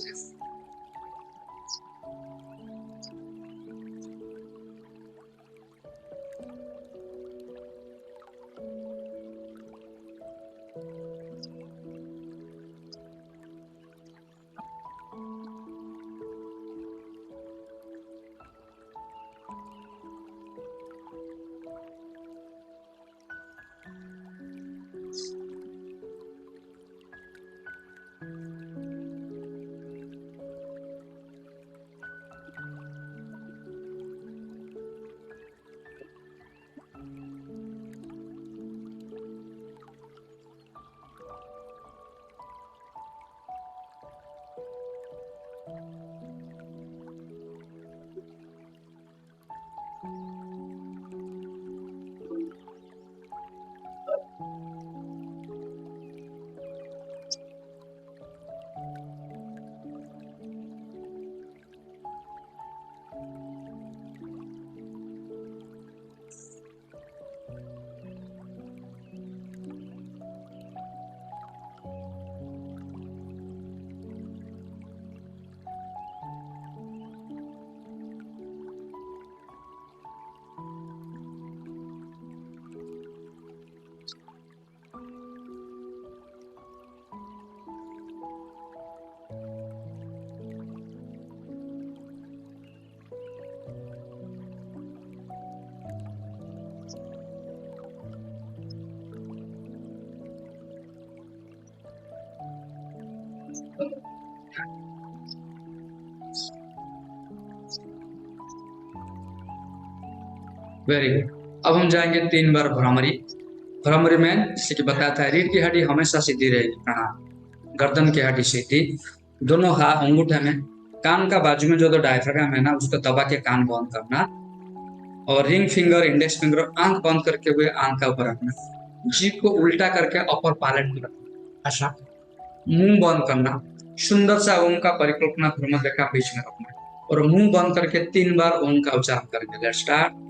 S1: Very good. अब हम जाएंगे 3 बार भ्रामरी। भ्रामरी में जैसे कि बताया था, रीढ़ की हड्डी हमेशा सीधी रहेगी, प्रणाम। गर्दन की हड्डी सीधी, दोनों हाथ अंगूठे में कान का बाजू में जो डायफ्राम है ना, उसको दबा के कान बंद करना, और रिंग फिंगर, इंडेक्स फिंगर आंख बंद करके हुए आंख का ऊपर रखना, जीभ को उल्टा करके अपर पैलेट में रखना, ऐसा मुंह बंद करना, सुंदर सा ओम का परिकल्पना भ्रूमध्य का बीच में रखना, और मुंह बंद करके 3 बार ओम का उच्चारण करेंगे। Let's start.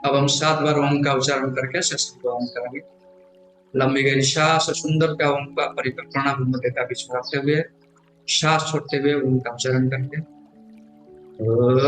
S1: अब हम 7 बार ओम का उच्चारण करके सशक्त ओम करेंगे। लंबी गहरी सांस, सुंदर का ओम का परिकल्पना भ्रूमध्य का बीच में रखते हुए सांस छोड़ते हुए ओम का उच्चारण करके ओम।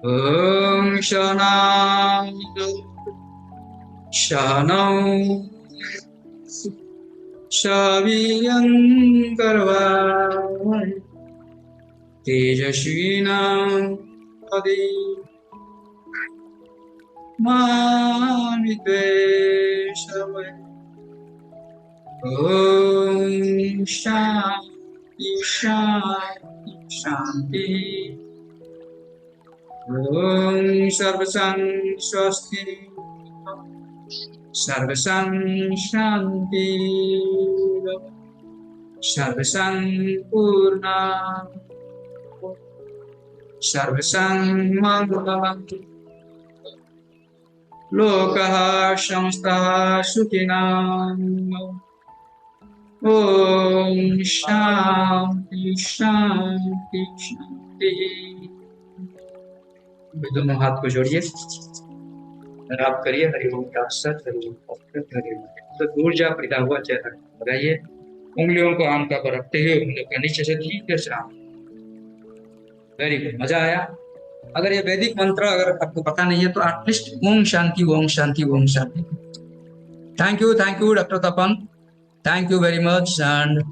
S1: ओम शनां शनौ शवीर्यं कर्वावहै तेजस्विनावधि मा विद्विषावहै। ओम शांति शांति शांति। ओम सर्वसं स्वस्ति सर्वसं शांति सर्वसं पूर्णा सर्वसं मंगलम्। लोकः समस्तः सुखिनः। ओम शांति शांति शांति। दोनों हाथ को जोड़िए और आप करिए हरि ओम का सत, हरि ओम का सत, हरि ओम का सत। दूर जा पिता हुआ चेहरा लगाइए, उंगलियों को आम का पर रखते हुए उंगलियों का नीचे से धीरे से आम। वेरी गुड, मजा आया। अगर ये वैदिक मंत्र अगर आपको पता नहीं है तो एटलीस्ट ओम शांति ओम शांति ओम शांति। Thank you doctor Tapan, thank you very much and